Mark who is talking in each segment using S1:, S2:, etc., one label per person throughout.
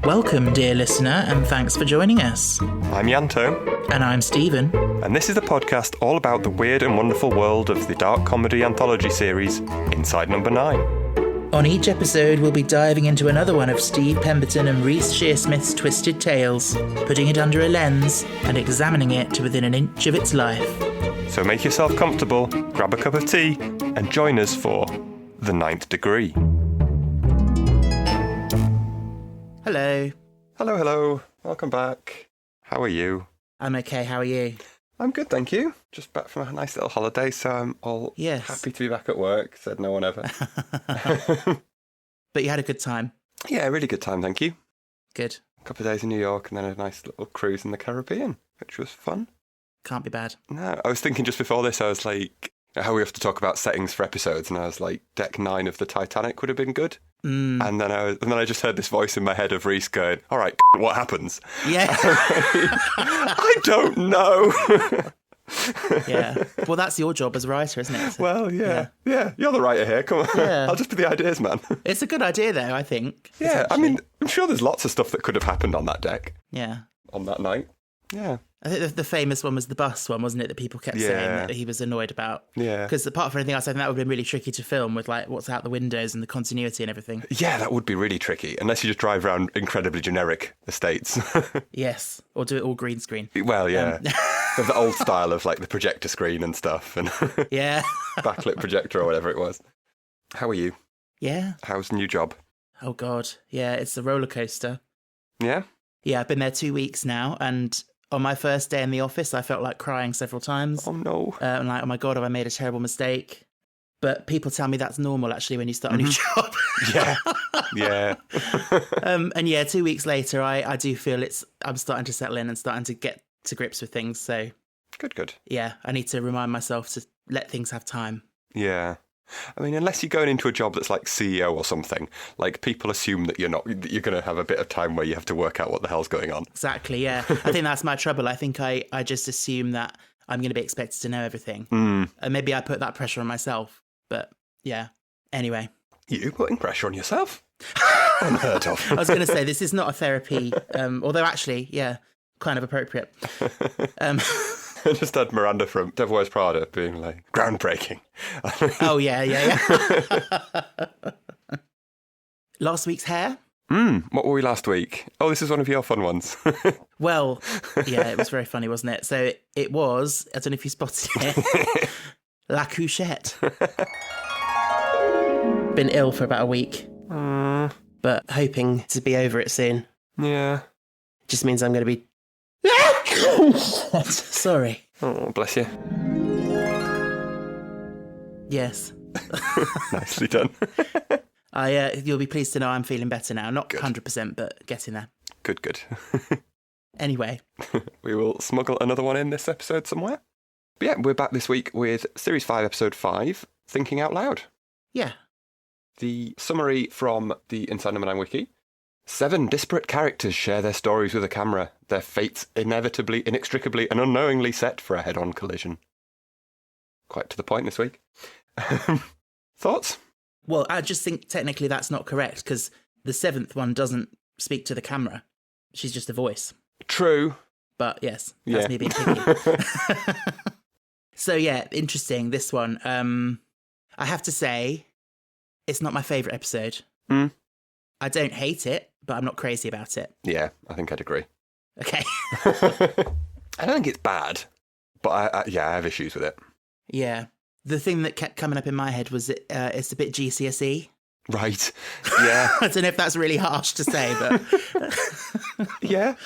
S1: Welcome, dear listener, and thanks for joining us.
S2: I'm Yanto.
S1: And I'm Stephen.
S2: And this is a podcast all about the weird and wonderful world of the dark comedy anthology series, Inside Number 9.
S1: On each episode, we'll be diving into another one of Steve Pemberton and Reece Shearsmith's twisted tales, putting it under a lens and examining it to within an inch of its life.
S2: So make yourself comfortable, grab a cup of tea, and join us for The Ninth Degree.
S1: Hello.
S2: Hello. Welcome back. How are you?
S1: I'm okay, how are you?
S2: I'm good, thank you. Just back from a nice little holiday, so I'm all happy to be back at work, said no one ever.
S1: But you had a good time?
S2: Yeah, really good time, thank you.
S1: Good.
S2: A couple of days in New York and then a nice little cruise in the Caribbean, which was fun.
S1: Can't be bad.
S2: No, I was thinking just before this, I was like, how we have to talk about settings for episodes, and I was like, Deck 9 of the Titanic would have been good. And then I just heard this voice in my head of Reece going, all right, what happens?
S1: Yeah.
S2: I don't know.
S1: Yeah. Well, that's your job as a writer, isn't it? So,
S2: well, yeah. You're the writer here. Come on.
S1: Yeah.
S2: I'll just be the ideas man.
S1: It's a good idea, though, I think.
S2: Yeah, I mean, I'm sure there's lots of stuff that could have happened on that deck.
S1: Yeah.
S2: On that night. Yeah.
S1: I think the famous one was the bus one, wasn't it, that people kept saying that he was annoyed about?
S2: Yeah.
S1: Because apart from anything else, I think that would have been really tricky to film with, like, what's out the windows and the continuity and everything.
S2: Yeah, that would be really tricky, unless you just drive around incredibly generic estates.
S1: Yes, or do it all green screen.
S2: Well, yeah. Of the old style of, like, the projector screen and stuff, and
S1: Yeah.
S2: backlit projector or whatever it was. How are you?
S1: Yeah.
S2: How's the new job?
S1: Oh, God. Yeah, it's a roller coaster.
S2: Yeah?
S1: Yeah, I've been there 2 weeks now, and on my first day in the office, I felt like crying several times.
S2: Oh, no.
S1: I'm like, oh my God, have I made a terrible mistake? But people tell me that's normal, actually, when you start a new job.
S2: Yeah.
S1: And yeah, 2 weeks later, I do feel I'm starting to settle in and starting to get to grips with things. So
S2: Good.
S1: yeah, I need to remind myself to let things have time.
S2: Yeah. I mean, unless you're going into a job that's like CEO or something, like people assume that you're going to have a bit of time where you have to work out what the hell's going on.
S1: Exactly, yeah. I think that's my trouble. I think I just assume that I'm going to be expected to know everything. And maybe I put that pressure on myself. But yeah, anyway.
S2: You putting pressure on yourself? Unheard of.
S1: I was going to say, this is not a therapy, although actually, yeah, kind of appropriate.
S2: I just had Miranda from Devil Wears Prada being like, groundbreaking.
S1: Oh, yeah. Last week's hair?
S2: What were we last week? Oh, this is one of your fun ones.
S1: Well, yeah, it was very funny, wasn't it? So it was, I don't know if you spotted it, La Couchette. Been ill for about a week, but hoping to be over it soon.
S2: Yeah.
S1: Just means I'm going to be... Sorry.
S2: Oh, bless you.
S1: Yes.
S2: Nicely done.
S1: You'll be pleased to know I'm feeling better now. Not
S2: Good.
S1: 100%, but getting there.
S2: Good.
S1: Anyway.
S2: We will smuggle another one in this episode somewhere. But yeah, we're back this week with Series 5, Episode 5, Thinking Out Loud.
S1: Yeah.
S2: The summary from the Inside Number 9 wiki. 7 disparate characters share their stories with a camera, their fates inevitably, inextricably, and unknowingly set for a head-on collision. Quite to the point this week. Thoughts?
S1: Well, I just think technically that's not correct, because the 7th one doesn't speak to the camera. She's just a voice.
S2: True.
S1: But yes, that's me being picky. So yeah, interesting, this one. I have to say, it's not my favourite episode. I don't hate it, but I'm not crazy about it.
S2: Yeah, I think I'd agree.
S1: Okay.
S2: I don't think it's bad, but I have issues with it.
S1: Yeah. The thing that kept coming up in my head was it's a bit GCSE.
S2: Right. Yeah.
S1: I don't know if that's really harsh to say, but...
S2: Yeah.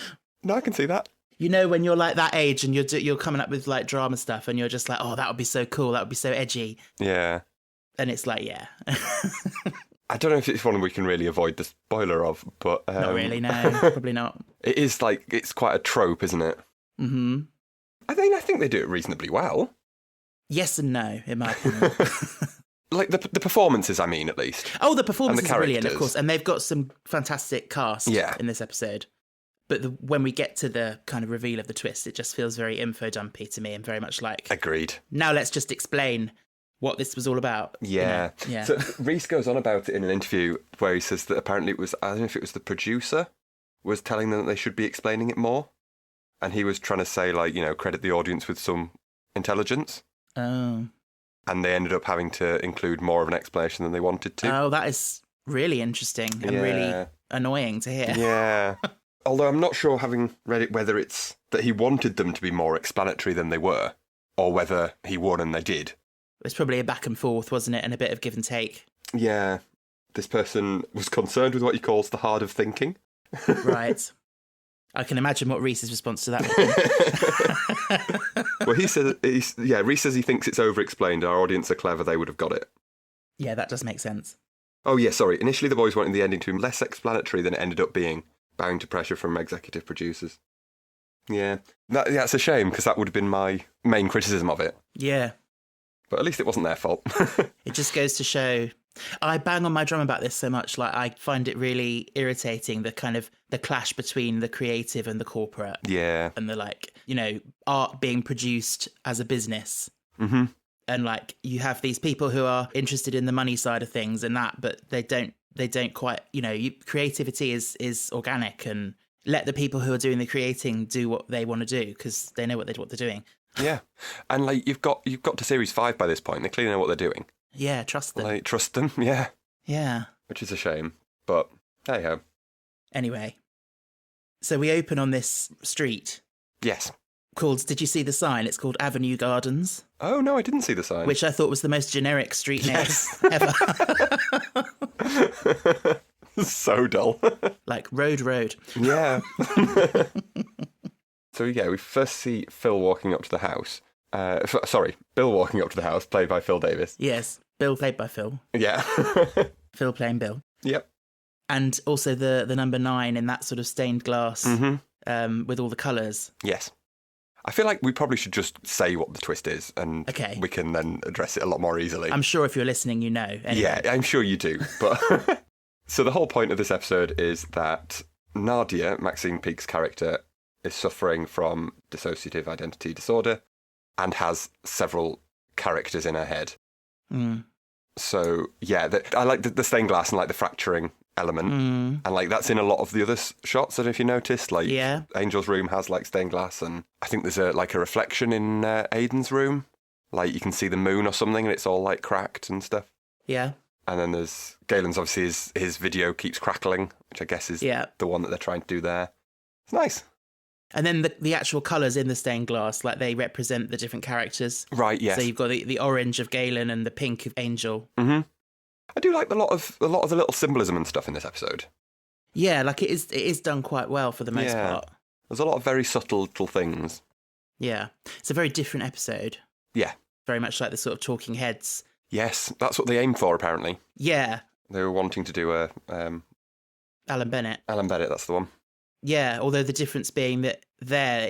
S2: No, I can see that.
S1: You know, when you're like that age and you're coming up with like drama stuff and you're just like, oh, that would be so cool, that would be so edgy.
S2: Yeah.
S1: And it's like, yeah.
S2: I don't know if it's one we can really avoid the spoiler of, but...
S1: Not really, no. Probably not.
S2: It is like, it's quite a trope, isn't it?
S1: Mm-hmm.
S2: I think they do it reasonably well.
S1: Yes and no, in my opinion.
S2: Like the performances, I mean, at least.
S1: Oh, the performances are brilliant, of
S2: characters.
S1: course. And they've got some fantastic cast in this episode. But when we get to the kind of reveal of the twist, it just feels very info dumpy to me and very much like...
S2: Agreed.
S1: Now let's just explain what this was all about.
S2: Yeah.
S1: You know? Yeah.
S2: So Reece goes on about it in an interview where he says that apparently it was, I don't know if it was the producer was telling them that they should be explaining it more. And he was trying to say, like, credit the audience with some intelligence.
S1: Oh.
S2: And they ended up having to include more of an explanation than they wanted to.
S1: Oh, that is really interesting and really annoying to hear.
S2: Yeah. Although I'm not sure, having read it, whether it's that he wanted them to be more explanatory than they were, or whether he won and they did.
S1: It was probably a back and forth, wasn't it? And a bit of give and take.
S2: Yeah. This person was concerned with what he calls the hard of thinking.
S1: Right. I can imagine what Reese's response to that would be.
S2: Well, Reese says he thinks it's over-explained. Our audience are clever, they would have got it.
S1: Yeah, that does make sense.
S2: Oh, yeah, sorry. Initially, the boys wanted the ending to be less explanatory than it ended up being, bowing to pressure from executive producers. Yeah. That's a shame, because that would have been my main criticism of it.
S1: Yeah.
S2: But at least it wasn't their fault.
S1: It just goes to show... I bang on my drum about this so much. Like, I find it really irritating, the clash between the creative and the corporate.
S2: Yeah.
S1: And the, art being produced as a business.
S2: Mm-hmm.
S1: And, you have these people who are interested in the money side of things and that, but they don't quite, creativity is organic, and let the people who are doing the creating do what they want to do, because they know what they're doing.
S2: Yeah. And, you've got to Series 5 by this point. They clearly know what they're doing.
S1: Yeah, trust them.
S2: Trust them, yeah.
S1: Yeah.
S2: Which is a shame, but hey-ho.
S1: Anyway, so we open on this street.
S2: Yes.
S1: Called, did you see the sign? It's called Avenue Gardens.
S2: Oh, no, I didn't see the sign.
S1: Which I thought was the most generic street name ever.
S2: So dull.
S1: Like road.
S2: Yeah. So, yeah, we first see Phil walking up to the house. Bill walking up to the house, played by Phil Davis.
S1: Yes, Bill played by Phil.
S2: Yeah.
S1: Phil playing Bill.
S2: Yep.
S1: And also the number 9 in that sort of stained glass with all the colours.
S2: Yes. I feel like we probably should just say what the twist is, and we can then address it a lot more easily.
S1: I'm sure if you're listening, you know. Anyway.
S2: Yeah, I'm sure you do. But so the whole point of this episode is that Nadia, Maxine Peake's character, is suffering from dissociative identity disorder and has several characters in her head.
S1: Mm.
S2: So, yeah, I like the stained glass and, the fracturing element.
S1: Mm.
S2: And, that's in a lot of the other shots. I don't know if you noticed.
S1: Yeah.
S2: Angel's room has, stained glass. And I think there's a reflection in Aiden's room. You can see the moon or something, and it's all, cracked and stuff.
S1: Yeah.
S2: And then there's Galen's, obviously, his video keeps crackling, which I guess is the one that they're trying to do there. It's nice.
S1: And then the actual colours in the stained glass, they represent the different characters.
S2: Right, yes.
S1: So you've got the orange of Galen and the pink of Angel.
S2: Mm-hmm. I do like a lot of the little symbolism and stuff in this episode.
S1: Yeah, it is done quite well for the most part.
S2: There's a lot of very subtle little things.
S1: Yeah. It's a very different episode.
S2: Yeah.
S1: Very much like the sort of Talking Heads.
S2: Yes, that's what they aimed for, apparently.
S1: Yeah.
S2: They were wanting to do a...
S1: Alan Bennett.
S2: Alan Bennett, that's the one.
S1: Yeah, although the difference being that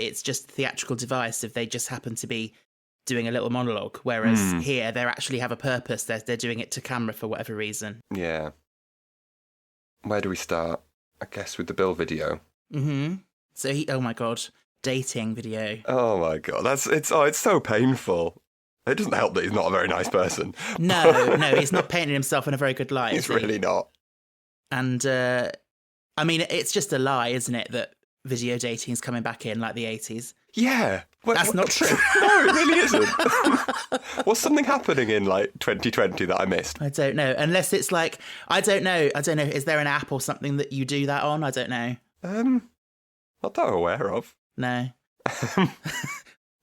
S1: it's just a theatrical device if they just happen to be doing a little monologue, whereas here they actually have a purpose. They're doing it to camera for whatever reason.
S2: Yeah. Where do we start? I guess with the Bill video.
S1: Mm-hmm. So oh my God, dating video.
S2: Oh my God, it's so painful. It doesn't help that he's not a very nice person.
S1: No, he's not painting himself in a very good light.
S2: He's really not.
S1: And I mean, it's just a lie, isn't it, that video dating is coming back in like the 80s?
S2: Yeah.
S1: That's not true.
S2: No, it really isn't. Was something happening in 2020 that I missed?
S1: I don't know. Unless it's I don't know. Is there an app or something that you do that on? I don't know.
S2: Not that I'm aware of.
S1: No.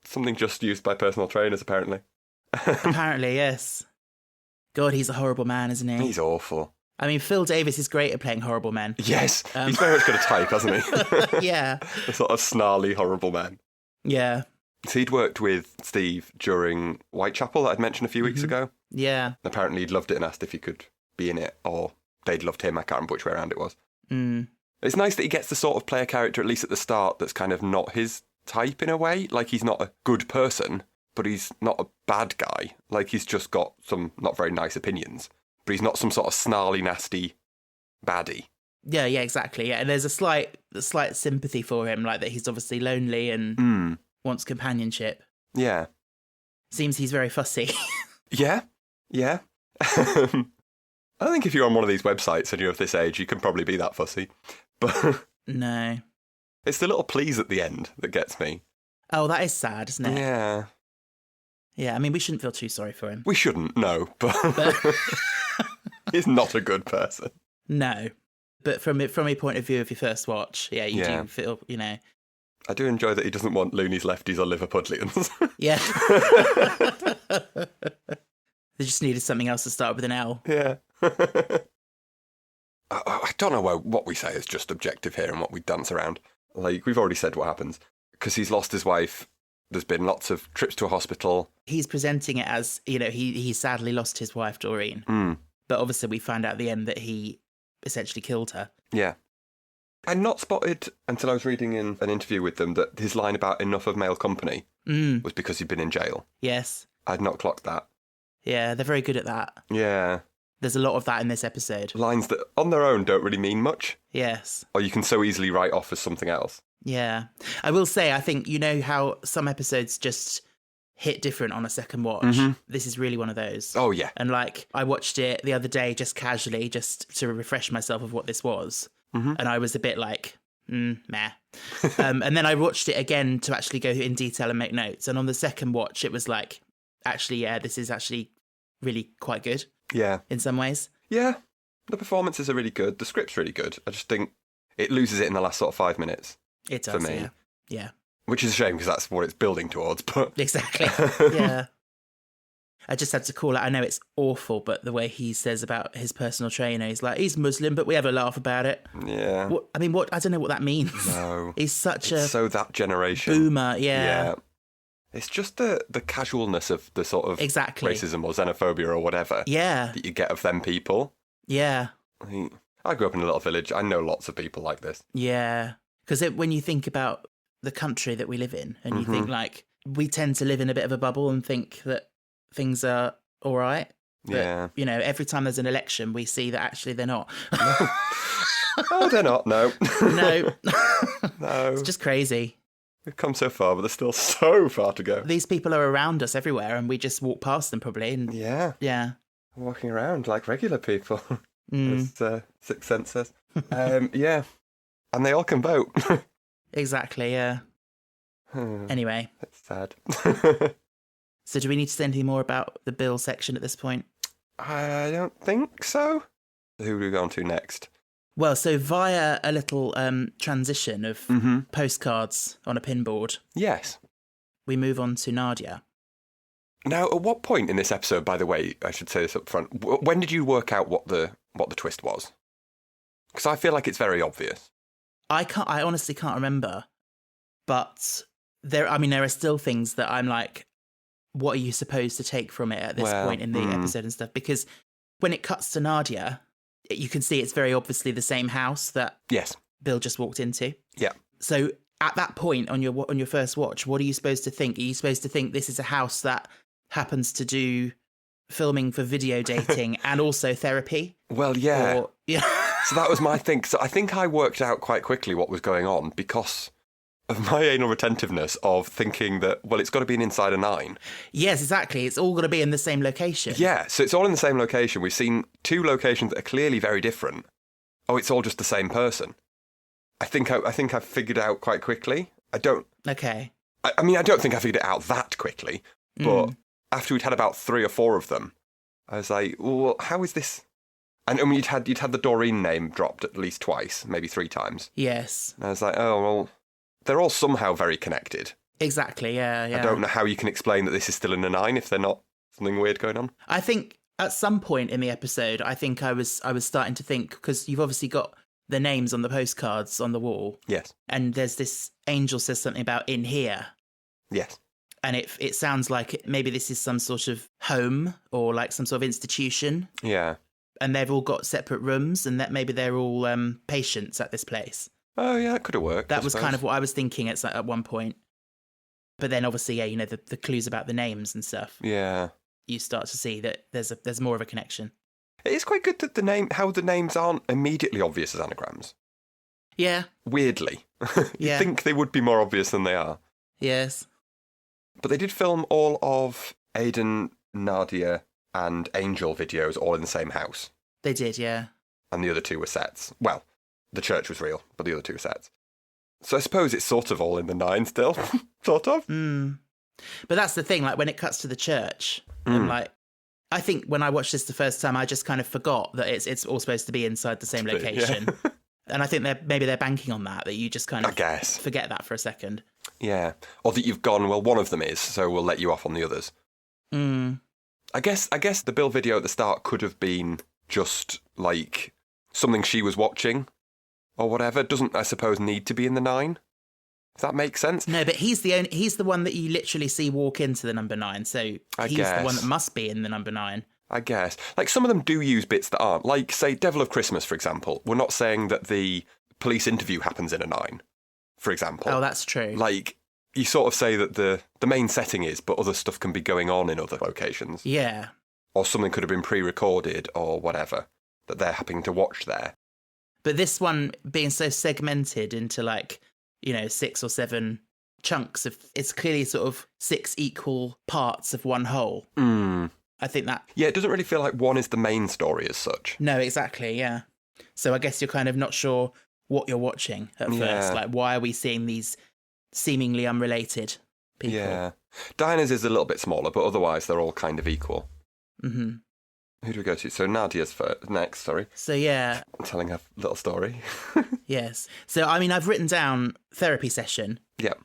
S2: Something just used by personal trainers, apparently.
S1: Apparently, yes. God, he's a horrible man, isn't he?
S2: He's awful.
S1: I mean, Phil Davis is great at playing horrible men.
S2: Yes, he's very much got a type, hasn't he?
S1: Yeah.
S2: A sort of snarly, horrible man.
S1: Yeah.
S2: So he'd worked with Steve during Whitechapel that I'd mentioned a few weeks ago.
S1: Yeah.
S2: Apparently he'd loved it and asked if he could be in it, or they'd loved him. I can't remember which way around it was.
S1: Mm.
S2: It's nice that he gets to sort of play a character, at least at the start, that's kind of not his type in a way. He's not a good person, but he's not a bad guy. He's just got some not very nice opinions. But he's not some sort of snarly, nasty baddie. Yeah,
S1: exactly. Yeah, and there's a slight sympathy for him, that he's obviously lonely and wants companionship.
S2: Yeah.
S1: Seems he's very fussy.
S2: Yeah. I think if you're on one of these websites and you're of this age, you can probably be that fussy. But
S1: No.
S2: It's the little please at the end that gets me.
S1: Oh, that is sad, isn't it?
S2: Yeah.
S1: Yeah, I mean, we shouldn't feel too sorry for him.
S2: We shouldn't, no, but
S1: But
S2: he's not a good person.
S1: no. But from a point of view of your first watch, yeah, you do feel, you know.
S2: I do enjoy that he doesn't want loonies, lefties, or Liverpudlians.
S1: Yeah. They just needed something else to start with an L.
S2: Yeah. I don't know what we say is just objective here and what we dance around. Like, we've already said what happens. Because he's lost his wife. There's been lots of trips to a hospital.
S1: He's presenting it as, you know, he sadly lost his wife, Doreen.
S2: Mm.
S1: But obviously we find out at the end that he essentially killed her.
S2: Yeah. I'd not spotted, until I was reading in an interview with them, that his line about enough of male company was because he'd been in jail.
S1: Yes.
S2: I'd not clocked that.
S1: Yeah, they're very good at that.
S2: Yeah.
S1: There's a lot of that in this episode.
S2: Lines that on their own don't really mean much.
S1: Yes.
S2: Or you can so easily write off as something else.
S1: Yeah. I will say, I think, you know how some episodes just hit different on a second watch?
S2: Mm-hmm.
S1: This is really one of those.
S2: Oh, yeah.
S1: And like, I watched it the other day just casually, just to refresh myself of what this was.
S2: Mm-hmm.
S1: And I was a bit like, meh. And then I watched it again to actually go in detail and make notes. And on the second watch, it was like, actually, yeah, this is actually really quite good.
S2: Yeah.
S1: In some ways.
S2: Yeah. The performances are really good. The script's really good. I just think it loses it in the last sort of 5 minutes.
S1: It does,
S2: for me.
S1: yeah. Yeah.
S2: Which is a shame because that's what it's building towards, but...
S1: Exactly. Yeah. I just had to call it. I know it's awful, but the way he says about his personal trainer, he's like, he's Muslim, but we have a laugh about it.
S2: Yeah.
S1: I don't know what that means.
S2: No.
S1: He's such a
S2: so that generation.
S1: boomer, yeah.
S2: It's just the casualness of the sort of
S1: Exactly.
S2: racism or xenophobia or whatever
S1: Yeah.
S2: that you get of them people.
S1: Yeah.
S2: I grew up in a little village. I know lots of people like this.
S1: Yeah. Because when you think about the country that we live in and you think like, we tend to live in a bit of a bubble and think that things are all right. But,
S2: Yeah.
S1: you know, every time there's an election, we see that actually they're not.
S2: Oh, they're not. No.
S1: No.
S2: No.
S1: It's just crazy.
S2: We've come so far, but there's still so far to go.
S1: These people are around us everywhere and we just walk past them probably. And
S2: Yeah.
S1: yeah.
S2: Walking around like regular people,
S1: Mm,
S2: as Sixth Sense says. Yeah. And they all can vote.
S1: exactly, yeah. Anyway,
S2: It's sad.
S1: so do we need to say anything more about the bill section at this point?
S2: I don't think so. Who do we go on to next?
S1: Well, so via a little transition of postcards on a pinboard,
S2: Yes.
S1: we move on to Nadia.
S2: Now, at what point in this episode, by the way, I should say this up front, when did you work out what the twist was? Because I feel like it's very obvious.
S1: I honestly can't remember, but there are still things that I'm like, what are you supposed to take from it at this point in the episode and stuff? Because when it cuts to Nadia, you can see it's very obviously the same house that
S2: Yes.
S1: Bill just walked into.
S2: Yeah.
S1: So at that point on your first watch, what are you supposed to think? Are you supposed to think this is a house that happens to do filming for video dating and also therapy?
S2: Well, yeah.
S1: Or, yeah.
S2: So that was my thing. So I think I worked out quite quickly what was going on because of my anal retentiveness of thinking that, well, it's got to be an Insider 9.
S1: Yes, exactly. It's all got to be in the same location.
S2: Yeah, so it's all in the same location. We've seen two locations that are clearly very different. Oh, it's all just the same person. I think I figured it out quite quickly. I don't
S1: Okay.
S2: I don't think I figured it out that quickly, but after we'd had about 3 or 4 of them, I was like, well, how is this? And I mean, you'd had the Doreen name dropped at least twice, maybe 3 times.
S1: Yes.
S2: And I was like, oh, well, they're all somehow very connected.
S1: Exactly, yeah.
S2: I don't know how you can explain that this is still in a 9 if they're not something weird going on.
S1: I think at some point in the episode, I think I was starting to think, because you've obviously got the names on the postcards on the wall.
S2: Yes.
S1: And there's this angel says something about in here.
S2: Yes.
S1: And it sounds like maybe this is some sort of home or like some sort of institution.
S2: Yeah.
S1: And they've all got separate rooms and that maybe they're all patients at this place.
S2: Oh, yeah, that could have worked.
S1: That was kind of what I was thinking at one point. But then obviously, yeah, you know, the clues about the names and stuff.
S2: Yeah.
S1: You start to see that there's more of a connection.
S2: It is quite good that how the names aren't immediately obvious as anagrams.
S1: Yeah.
S2: Weirdly.
S1: Yeah.
S2: You'd think they would be more obvious than they are.
S1: Yes.
S2: But they did film all of Aiden, Nadia, and Angel videos all in the same house.
S1: They did, yeah.
S2: And the other 2 were sets. Well, the church was real, but the other two sets. So I suppose it's sort of all in the 9 still, sort of.
S1: But that's the thing, like when it cuts to the church, I'm like, I think when I watched this the first time, I just kind of forgot that it's all supposed to be inside the same location. Yeah. And I think maybe they're banking on that you just kind of forget that for a second.
S2: Yeah. Or that you've gone, well, one of them is, so we'll let you off on the others. I guess the Bill video at the start could have been just like something she was watching or whatever. Doesn't, I suppose, need to be in the 9. Does that make sense?
S1: No, but he's the one that you literally see walk into the number 9, so he's the one that must be in the number 9.
S2: I guess. Like, some of them do use bits that aren't. Like, say, Devil of Christmas, for example. We're not saying that the police interview happens in a 9, for example.
S1: Oh, that's true.
S2: Like, you sort of say that the main setting is, but other stuff can be going on in other locations.
S1: Yeah.
S2: Or something could have been pre-recorded or whatever that they're happening to watch there.
S1: But this one being so segmented into, like, 6 or 7 chunks of, it's clearly sort of 6 equal parts of one whole. I think that...
S2: Yeah, it doesn't really feel like one is the main story as such.
S1: No, exactly, yeah. So I guess you're kind of not sure what you're watching at first. Like, why are we seeing these seemingly unrelated people? Yeah.
S2: Diana's is a little bit smaller, but otherwise they're all kind of equal.
S1: Mm-hmm.
S2: Who do we go to? So Nadia's next, sorry.
S1: So, yeah.
S2: I'm telling her little story.
S1: Yes. So, I mean, I've written down therapy session.
S2: Yeah.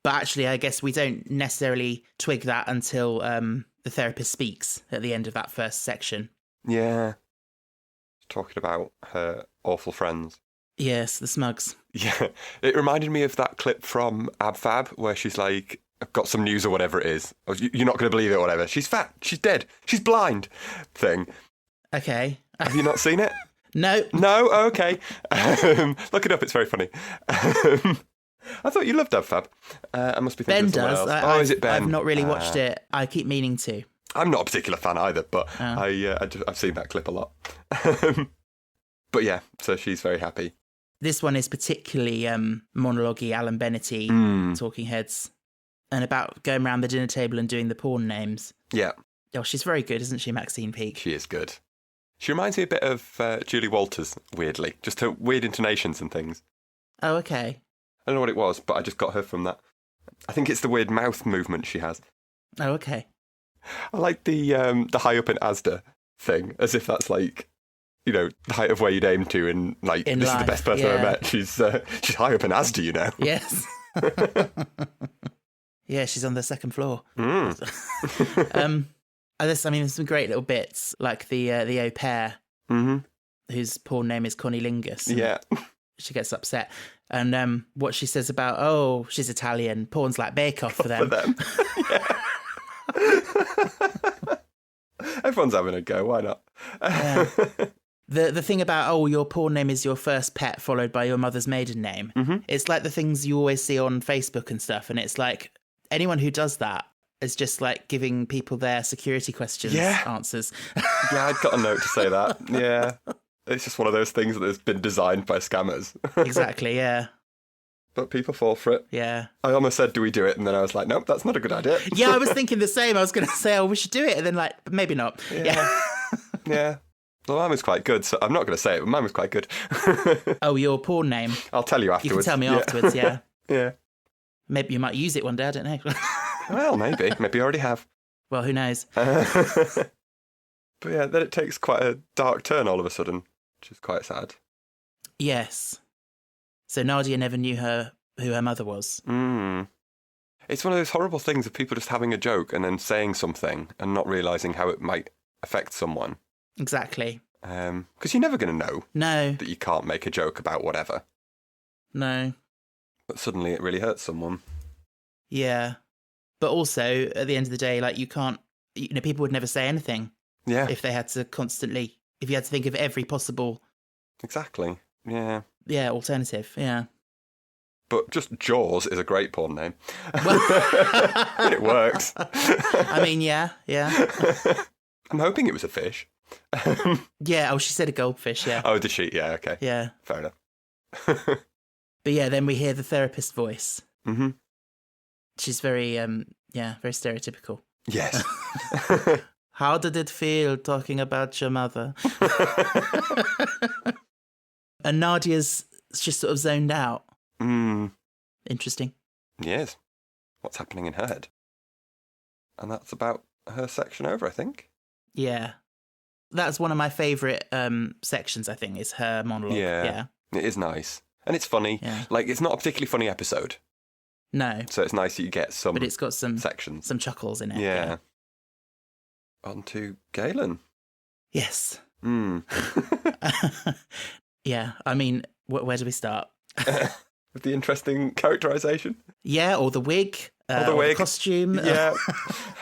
S1: But actually, I guess we don't necessarily twig that until the therapist speaks at the end of that first section.
S2: Yeah. Talking about her awful friends.
S1: Yes, the Smugs.
S2: Yeah. It reminded me of that clip from Ab Fab where she's like, I've got some news or whatever it is. You're not going to believe it or whatever. She's fat. She's dead. She's blind. Thing.
S1: Okay.
S2: Have you not seen it?
S1: No.
S2: No? Oh, okay. Look it up. It's very funny. I thought you loved Ab Fab. I must be thinking
S1: Ben
S2: of someone
S1: does.
S2: else. Is it Ben?
S1: I've not really watched it. I keep meaning to.
S2: I'm not a particular fan either, but I've seen that clip a lot. But yeah, so she's very happy.
S1: This one is particularly monologue-y, Alan Bennett-y, Talking Heads, and about going around the dinner table and doing the porn names.
S2: Yeah.
S1: Oh, she's very good, isn't she, Maxine Peake?
S2: She is good. She reminds me a bit of Julie Walters, weirdly. Just her weird intonations and things.
S1: Oh, okay.
S2: I don't know what it was, but I just got her from that. I think it's the weird mouth movement she has.
S1: Oh, okay.
S2: I like the high up in Asda thing, as if that's like, the height of where you'd aim to in life. Is the best person I've met. She's high up in Asda,
S1: Yes. Yeah, she's on the second floor. There's some great little bits, like the au pair, whose porn name is Connie Lingus.
S2: Yeah.
S1: She gets upset. And what she says about, she's Italian, porn's like Bake Off for them.
S2: Everyone's having a go, why not?
S1: Yeah. The thing about, your porn name is your first pet followed by your mother's maiden name. It's like the things you always see on Facebook and stuff. And it's like anyone who does that is just like giving people their security questions answers.
S2: Yeah, I'd got a note to say that. Yeah. It's just one of those things that has been designed by scammers.
S1: Exactly, yeah.
S2: But people fall for it.
S1: Yeah.
S2: I almost said, do we do it? And then I was like, nope, that's not a good idea.
S1: Yeah, I was thinking the same. I was going to say, we should do it. And then maybe not. Yeah.
S2: Yeah. Well, mine was quite good, so I'm not going to say it, but mine was quite good.
S1: Your porn name?
S2: I'll tell you afterwards.
S1: You can tell me afterwards, yeah.
S2: Yeah.
S1: Maybe you might use it one day, I don't know.
S2: Well, maybe. Maybe you already have.
S1: Well, who knows?
S2: But yeah, then it takes quite a dark turn all of a sudden, which is quite sad.
S1: Yes. So Nadia never knew who her mother was.
S2: It's one of those horrible things of people just having a joke and then saying something and not realising how it might affect someone.
S1: Exactly.
S2: Because you're never going to know that you can't make a joke about whatever.
S1: No.
S2: But suddenly it really hurts someone.
S1: Yeah. But also, at the end of the day, you can't, people would never say anything.
S2: Yeah.
S1: If they had to if you had to think of every possible...
S2: Exactly. Yeah.
S1: Yeah, alternative, yeah.
S2: But just Jaws is a great porn name. It works.
S1: I mean, yeah.
S2: I'm hoping it was a fish.
S1: Yeah, she said a goldfish, yeah.
S2: Oh, did she? Yeah, okay.
S1: Yeah.
S2: Fair enough.
S1: But yeah, then we hear the therapist voice.
S2: Mm-hmm.
S1: She's very, very stereotypical.
S2: Yes.
S1: How did it feel talking about your mother? And Nadia's just sort of zoned out.
S2: Mm.
S1: Interesting.
S2: Yes. What's happening in her head? And that's about her section over, I think.
S1: Yeah. That's one of my favourite sections, I think, is her monologue. Yeah.
S2: It is nice. And it's funny.
S1: Yeah.
S2: Like, it's not a particularly funny episode.
S1: No.
S2: So it's nice that you get some
S1: But it's got some
S2: sections.
S1: some chuckles in it.
S2: Yeah. On to Galen.
S1: Yes.
S2: Mm.
S1: Yeah. I mean, where do we start?
S2: With the interesting characterisation.
S1: Yeah, or the wig.
S2: Or the wig.
S1: Costume.
S2: Yeah.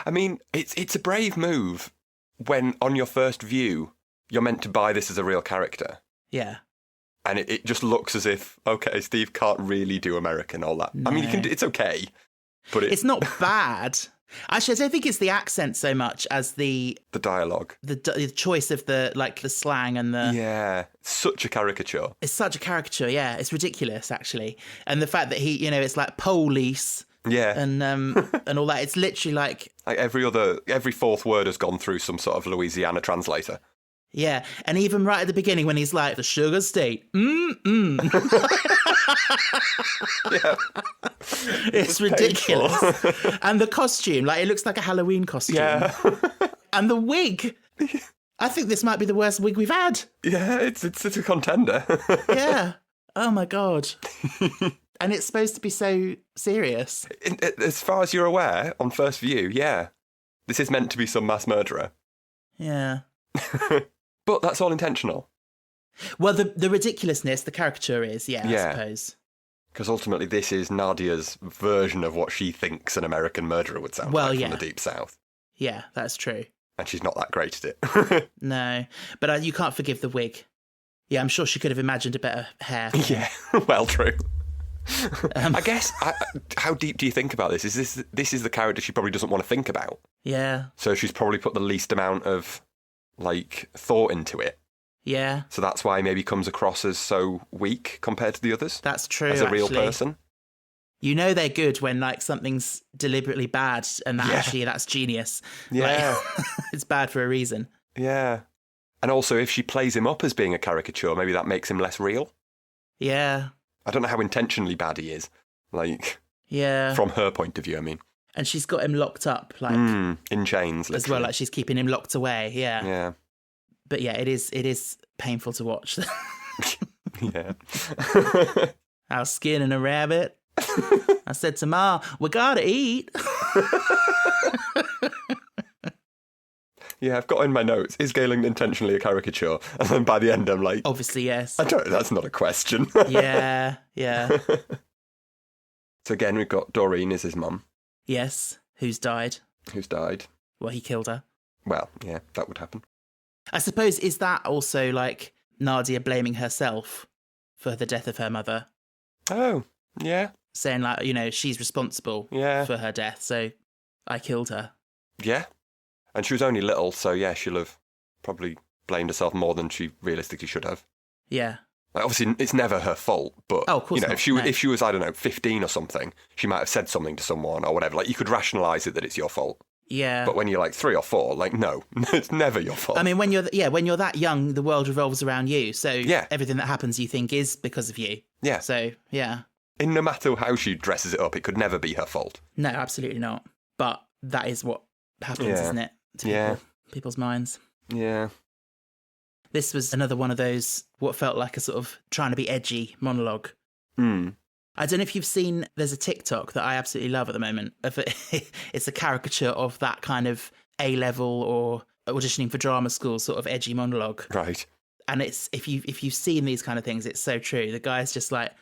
S2: I mean, it's a brave move when, on your first view, you're meant to buy this as a real character.
S1: Yeah.
S2: And it just looks as if, okay, Steve can't really do American, all that.
S1: No.
S2: I mean, it's okay, but
S1: it's not bad. Actually, I don't think it's the accent so much as the
S2: dialogue.
S1: The choice of the slang and the...
S2: Yeah, such a caricature.
S1: It's such a caricature, yeah. It's ridiculous, actually. And the fact that he, it's like police...
S2: Yeah.
S1: And and all that. It's literally like
S2: every fourth word has gone through some sort of Louisiana translator.
S1: Yeah. And even right at the beginning when he's like, the sugar state. Yeah. It's ridiculous. And the costume, like it looks like a Halloween costume.
S2: Yeah.
S1: And the wig. I think this might be the worst wig we've had.
S2: Yeah, it's a contender.
S1: Yeah. Oh my God. And it's supposed to be so serious.
S2: As far as you're aware, on first view, yeah. This is meant to be some mass murderer.
S1: Yeah.
S2: But that's all intentional.
S1: Well, the ridiculousness, the caricature is, I suppose.
S2: Because ultimately this is Nadia's version of what she thinks an American murderer would sound like from the Deep South. Yeah,
S1: that's true.
S2: And she's not that great at it.
S1: No, but you can't forgive the wig. Yeah, I'm sure she could have imagined a better hair.
S2: Yeah, well, true. I guess, how deep do you think about this? This is the character she probably doesn't want to think about.
S1: Yeah.
S2: So she's probably put the least amount of, thought into it.
S1: Yeah.
S2: So that's why maybe comes across as so weak compared to the others.
S1: That's true,
S2: as a real person.
S1: You know they're good when, something's deliberately bad and that's genius.
S2: Yeah.
S1: It's bad for a reason.
S2: Yeah. And also, if she plays him up as being a caricature, maybe that makes him less real.
S1: Yeah.
S2: I don't know how intentionally bad he is.
S1: Yeah.
S2: From her point of view, I mean.
S1: And she's got him locked up,
S2: in chains, literally.
S1: As well, she's keeping him locked away, yeah.
S2: Yeah.
S1: But yeah, it is painful to watch.
S2: Yeah.
S1: I was skinning a rabbit. I said to Ma, we gotta eat.
S2: Yeah, I've got in my notes, is Galen intentionally a caricature? And then by the end, I'm like...
S1: Obviously, yes.
S2: That's not a question.
S1: Yeah.
S2: So again, we've got Doreen as his mum.
S1: Yes, who's died.
S2: Well,
S1: he killed her.
S2: Well, yeah, that would happen.
S1: I suppose, is that also Nadia blaming herself for the death of her mother?
S2: Oh, yeah.
S1: Saying she's responsible for her death, so I killed her.
S2: Yeah. And she was only little, so yeah, she'll have probably blamed herself more than she realistically should have.
S1: Yeah.
S2: Obviously, it's never her fault, but
S1: of course not.
S2: if she was, I don't know, 15 or something, she might have said something to someone or whatever. You could rationalise it that it's your fault.
S1: Yeah.
S2: But when you're 3 or 4, no, it's never your fault.
S1: I mean, when you're that young, the world revolves around you. So everything that happens, you think, is because of you.
S2: Yeah.
S1: So, yeah.
S2: And no matter how she dresses it up, it could never be her fault.
S1: No, absolutely not. But that is what happens, isn't it? To people's minds.
S2: Yeah.
S1: This was another one of those, what felt like a sort of trying to be edgy monologue. I don't know if you've seen, there's a TikTok that I absolutely love at the moment. It's a caricature of that kind of A-level or auditioning for drama school sort of edgy monologue.
S2: Right.
S1: And it's, if you've seen these kind of things, it's so true. The guy's just like,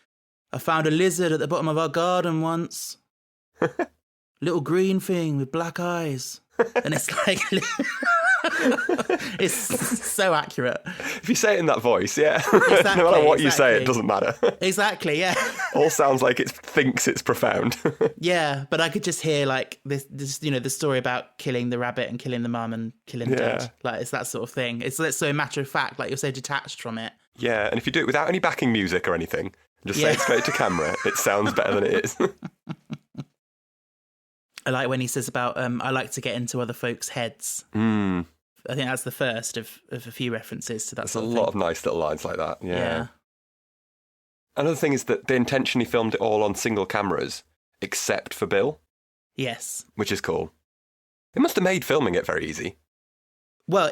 S1: I found a lizard at the bottom of our garden once. Little green thing with black eyes. And it's it's so accurate.
S2: If you say it in that voice, yeah.
S1: Exactly,
S2: no matter what you say, it doesn't matter.
S1: Exactly, yeah.
S2: All sounds like it thinks it's profound.
S1: Yeah, but I could just hear this, the story about killing the rabbit and killing the mum and killing the dad. It's that sort of thing. It's so matter of fact, you're so detached from it.
S2: Yeah, and if you do it without any backing music or anything, just say it straight to camera, it sounds better than it is.
S1: I like when he says about, I like to get into other folks' heads.
S2: I
S1: think that's the first of a few references to that
S2: There's
S1: sort of
S2: thing. There's a lot of nice little lines like that, yeah. Another thing is that they intentionally filmed it all on single cameras, except for Bill,
S1: Yes.
S2: which is cool. It must have made filming it very easy.
S1: Well,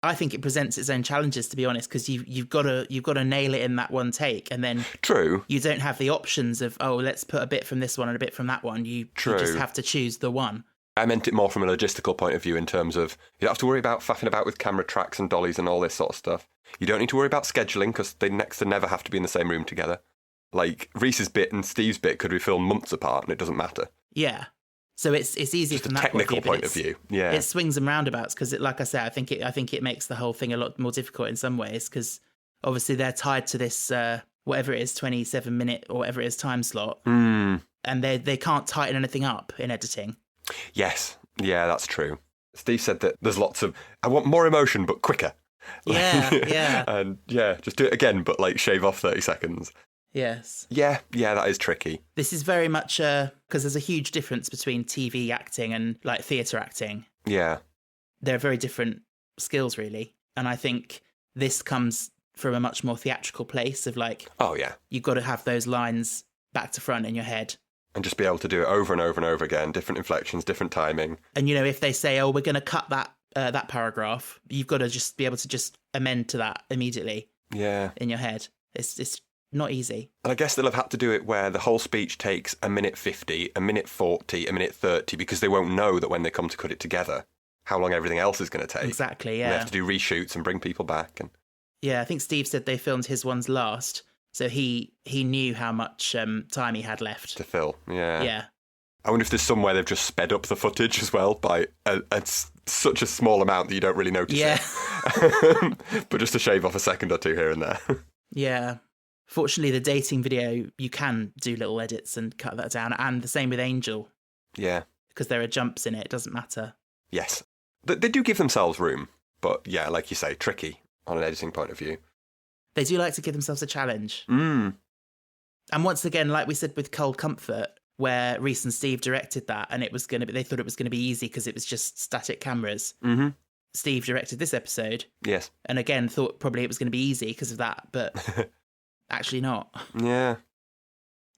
S1: I think it presents its own challenges, to be honest, because you've got to nail it in that one take, and then
S2: True.
S1: you don't have the options of, oh, let's put a bit from this one and a bit from that one. You just have to choose the one.
S2: I meant it more from a logistical point of view in terms of you don't have to worry about faffing about with camera tracks and dollies and all this sort of stuff. You don't need to worry about scheduling because they next to never have to be in the same room together. Like, Reese's bit and Steve's bit could be filmed months apart and it doesn't matter.
S1: Yeah. So it's easy
S2: Just
S1: from
S2: a
S1: that
S2: technical point of view. Yeah.
S1: It swings and roundabouts because, like I said, I think it makes the whole thing a lot more difficult in some ways because obviously they're tied to this whatever it is 27-minute or whatever it is time slot, and they can't tighten anything up in editing.
S2: Yes. Yeah, that's true. Steve said that there's lots of, I want more emotion, but quicker.
S1: Yeah.
S2: And yeah, just do it again, but like shave off 30 seconds.
S1: Yes.
S2: Yeah, that is tricky.
S1: This is very much because there's a huge difference between TV acting and like theatre acting.
S2: Yeah.
S1: They're very different skills, really. And I think this comes from a much more theatrical place of like,
S2: Oh, yeah.
S1: you've got to have those lines back to front in your head.
S2: And just be able to do it over and over and over again, different inflections, different timing.
S1: And, you know, if they say, oh, we're going to cut that paragraph, you've got to just be able to just amend to that immediately.
S2: Yeah.
S1: In your head. It's not easy.
S2: And I guess they'll have had to do it where the whole speech takes a minute 50, a minute 40, a minute 30, because they won't know that when they come to cut it together, how long everything else is going to take.
S1: Exactly, yeah.
S2: And they have to do reshoots and bring people back. And
S1: yeah, I think Steve said they filmed his ones last, so he knew how much time he had left.
S2: To fill, yeah.
S1: Yeah.
S2: I wonder if there's somewhere they've just sped up the footage as well by such a small amount that you don't really notice it. But just to shave off a second or two here and there.
S1: Yeah. Fortunately, the dating video, you can do little edits and cut that down. And the same with Angel.
S2: Yeah.
S1: Because there are jumps in it. It doesn't matter.
S2: Yes. They do give themselves room. But yeah, like you say, tricky on an editing point of view.
S1: They do like to give themselves a challenge.
S2: Mm.
S1: And once again, like we said with Cold Comfort, where Reese and Steve directed that, and they thought it was going to be easy because it was just static cameras.
S2: Mm-hmm.
S1: Steve directed this episode.
S2: Yes.
S1: And again, thought probably it was going to be easy because of that, but actually not.
S2: Yeah.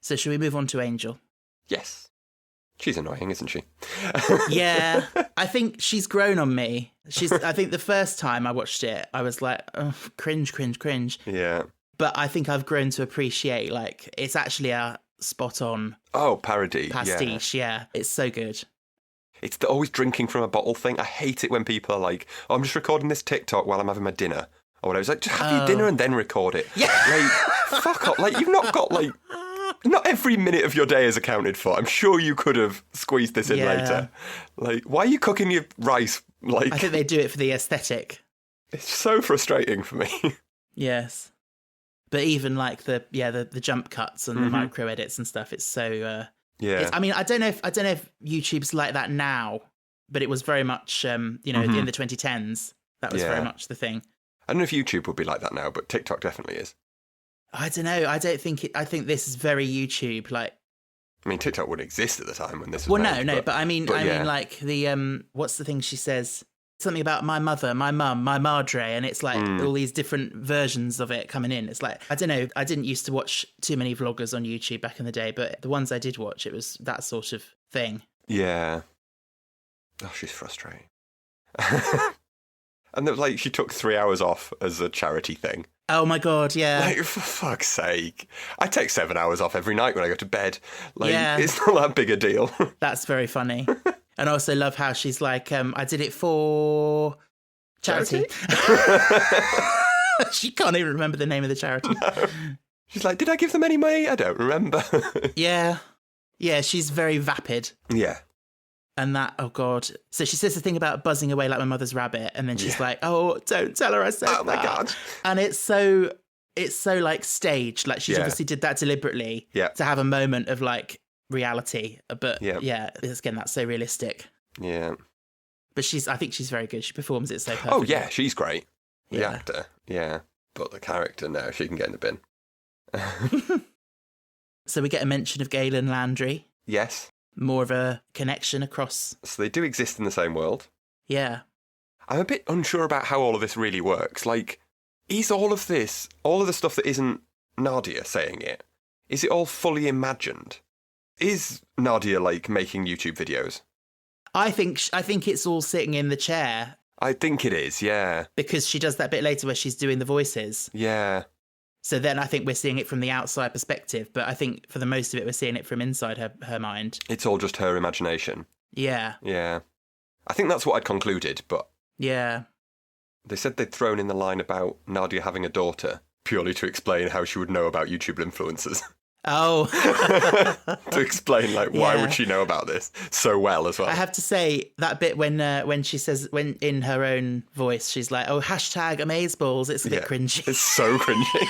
S1: So should we move on to Angel?
S2: Yes. She's annoying, isn't she?
S1: Yeah. I think she's grown on me. I think the first time I watched it, I was like, oh, cringe.
S2: Yeah.
S1: But I think I've grown to appreciate, like, it's actually a spot on
S2: Parody.
S1: pastiche. Yeah. It's so good.
S2: It's the always drinking from a bottle thing. I hate it when people are like, oh, I'm just recording this TikTok while I'm having my dinner. Or whatever. It's like, just have your dinner and then record it.
S1: Yeah.
S2: Like, fuck off. Like, you've not got, like, not every minute of your day is accounted for. I'm sure you could have squeezed this in later. Like, why are you cooking your rice? Like,
S1: I think they do it for the aesthetic.
S2: It's so frustrating for me.
S1: Yes. But even like the jump cuts and the micro edits and stuff, it's so
S2: yeah.
S1: I mean, I don't know if YouTube's like that now, but it was very much in the 2010s. That was very much the thing.
S2: I don't know if YouTube would be like that now, but TikTok definitely is.
S1: I don't know. I don't think I think this is very YouTube. Like,
S2: I mean, TikTok wouldn't exist at the time when this was
S1: well,
S2: made,
S1: but I mean, like the what's the thing she says? Something about my mother, my mum, my madre, and it's like all these different versions of it coming in. It's like, I don't know. I didn't used to watch too many vloggers on YouTube back in the day, but the ones I did watch, it was that sort of thing.
S2: Yeah. Oh, she's frustrating. And like she took 3 hours off as a charity thing.
S1: Oh my God, yeah.
S2: Like, for fuck's sake. I take 7 hours off every night when I go to bed. Like, it's not that big a deal.
S1: That's very funny. And I also love how she's like, I did it for charity. She can't even remember the name of the charity.
S2: No. She's like, did I give them any money? I don't remember.
S1: Yeah. Yeah, she's very vapid.
S2: Yeah.
S1: And that, oh God. So she says the thing about buzzing away like my mother's rabbit. And then she's like, oh, don't tell her I said that.
S2: Oh my God.
S1: And it's so like staged. Like she's obviously did that deliberately to have a moment of like reality. But again, that's so realistic.
S2: Yeah.
S1: But I think she's very good. She performs it so perfectly.
S2: Oh yeah, she's great. The actor. Yeah. But the character, no, she can get in the bin.
S1: So we get a mention of Galen Landry.
S2: Yes.
S1: More of a connection across.
S2: So they do exist in the same world.
S1: Yeah.
S2: I'm a bit unsure about how all of this really works. Like, is all of the stuff that isn't Nadia saying it, is it all fully imagined? Is Nadia, like, making YouTube videos?
S1: I think it's all sitting in the chair.
S2: I think it is, yeah.
S1: Because she does that bit later where she's doing the voices.
S2: Yeah.
S1: So then I think we're seeing it from the outside perspective, but I think for the most of it, we're seeing it from inside her mind.
S2: It's all just her imagination.
S1: Yeah.
S2: Yeah. I think that's what I'd concluded, but...
S1: Yeah.
S2: They said they'd thrown in the line about Nadia having a daughter, purely to explain how she would know about YouTube influencers.
S1: Oh.
S2: To explain, like, why would she know about this so well as well?
S1: I have to say, that bit when she says, when in her own voice, she's like, oh, hashtag amazeballs, it's a bit cringy.
S2: It's so cringy.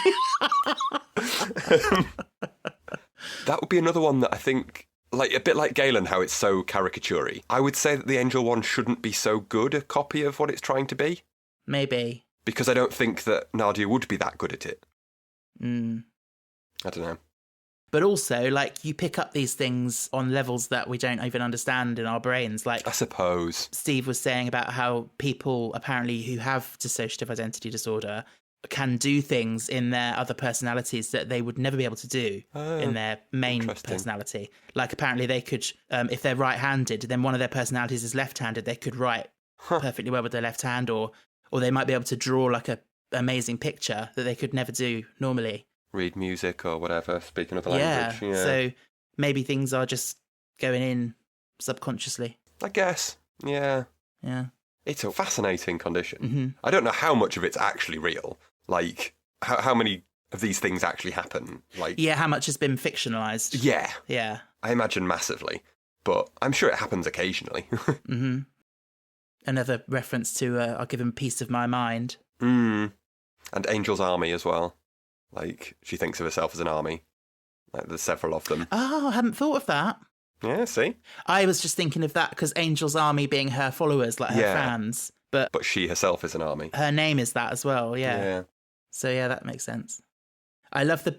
S2: That would be another one that I think, like, a bit like Galen, how it's so caricature-y. I would say that the Angel one shouldn't be so good a copy of what it's trying to be.
S1: Maybe.
S2: Because I don't think that Nadia would be that good at it.
S1: I
S2: don't know.
S1: But also, like, you pick up these things on levels that we don't even understand in our brains. Like,
S2: I suppose.
S1: Steve was saying about how people, apparently, who have dissociative identity disorder can do things in their other personalities that they would never be able to do in their main personality. Like, apparently they could, if they're right-handed, then one of their personalities is left-handed, they could write perfectly well with their left hand, or they might be able to draw, like, a amazing picture that they could never do normally.
S2: Read music or whatever, speak another language. Yeah,
S1: so maybe things are just going in subconsciously.
S2: I guess, yeah.
S1: Yeah.
S2: It's a fascinating condition.
S1: Mm-hmm.
S2: I don't know how much of it's actually real. Like, how many of these things actually happen? Like,
S1: yeah, how much has been fictionalized?
S2: Yeah.
S1: Yeah.
S2: I imagine massively, but I'm sure it happens occasionally.
S1: Mm-hmm. Another reference to I'll give him a piece of my mind.
S2: And Angel's army as well. Like, she thinks of herself as an army. Like, there's several of them.
S1: Oh, I hadn't thought of that.
S2: Yeah, see?
S1: I was just thinking of that because Angel's army being her followers, like her fans. But
S2: she herself is an army.
S1: Her name is that as well, yeah. So, yeah, that makes sense. I love the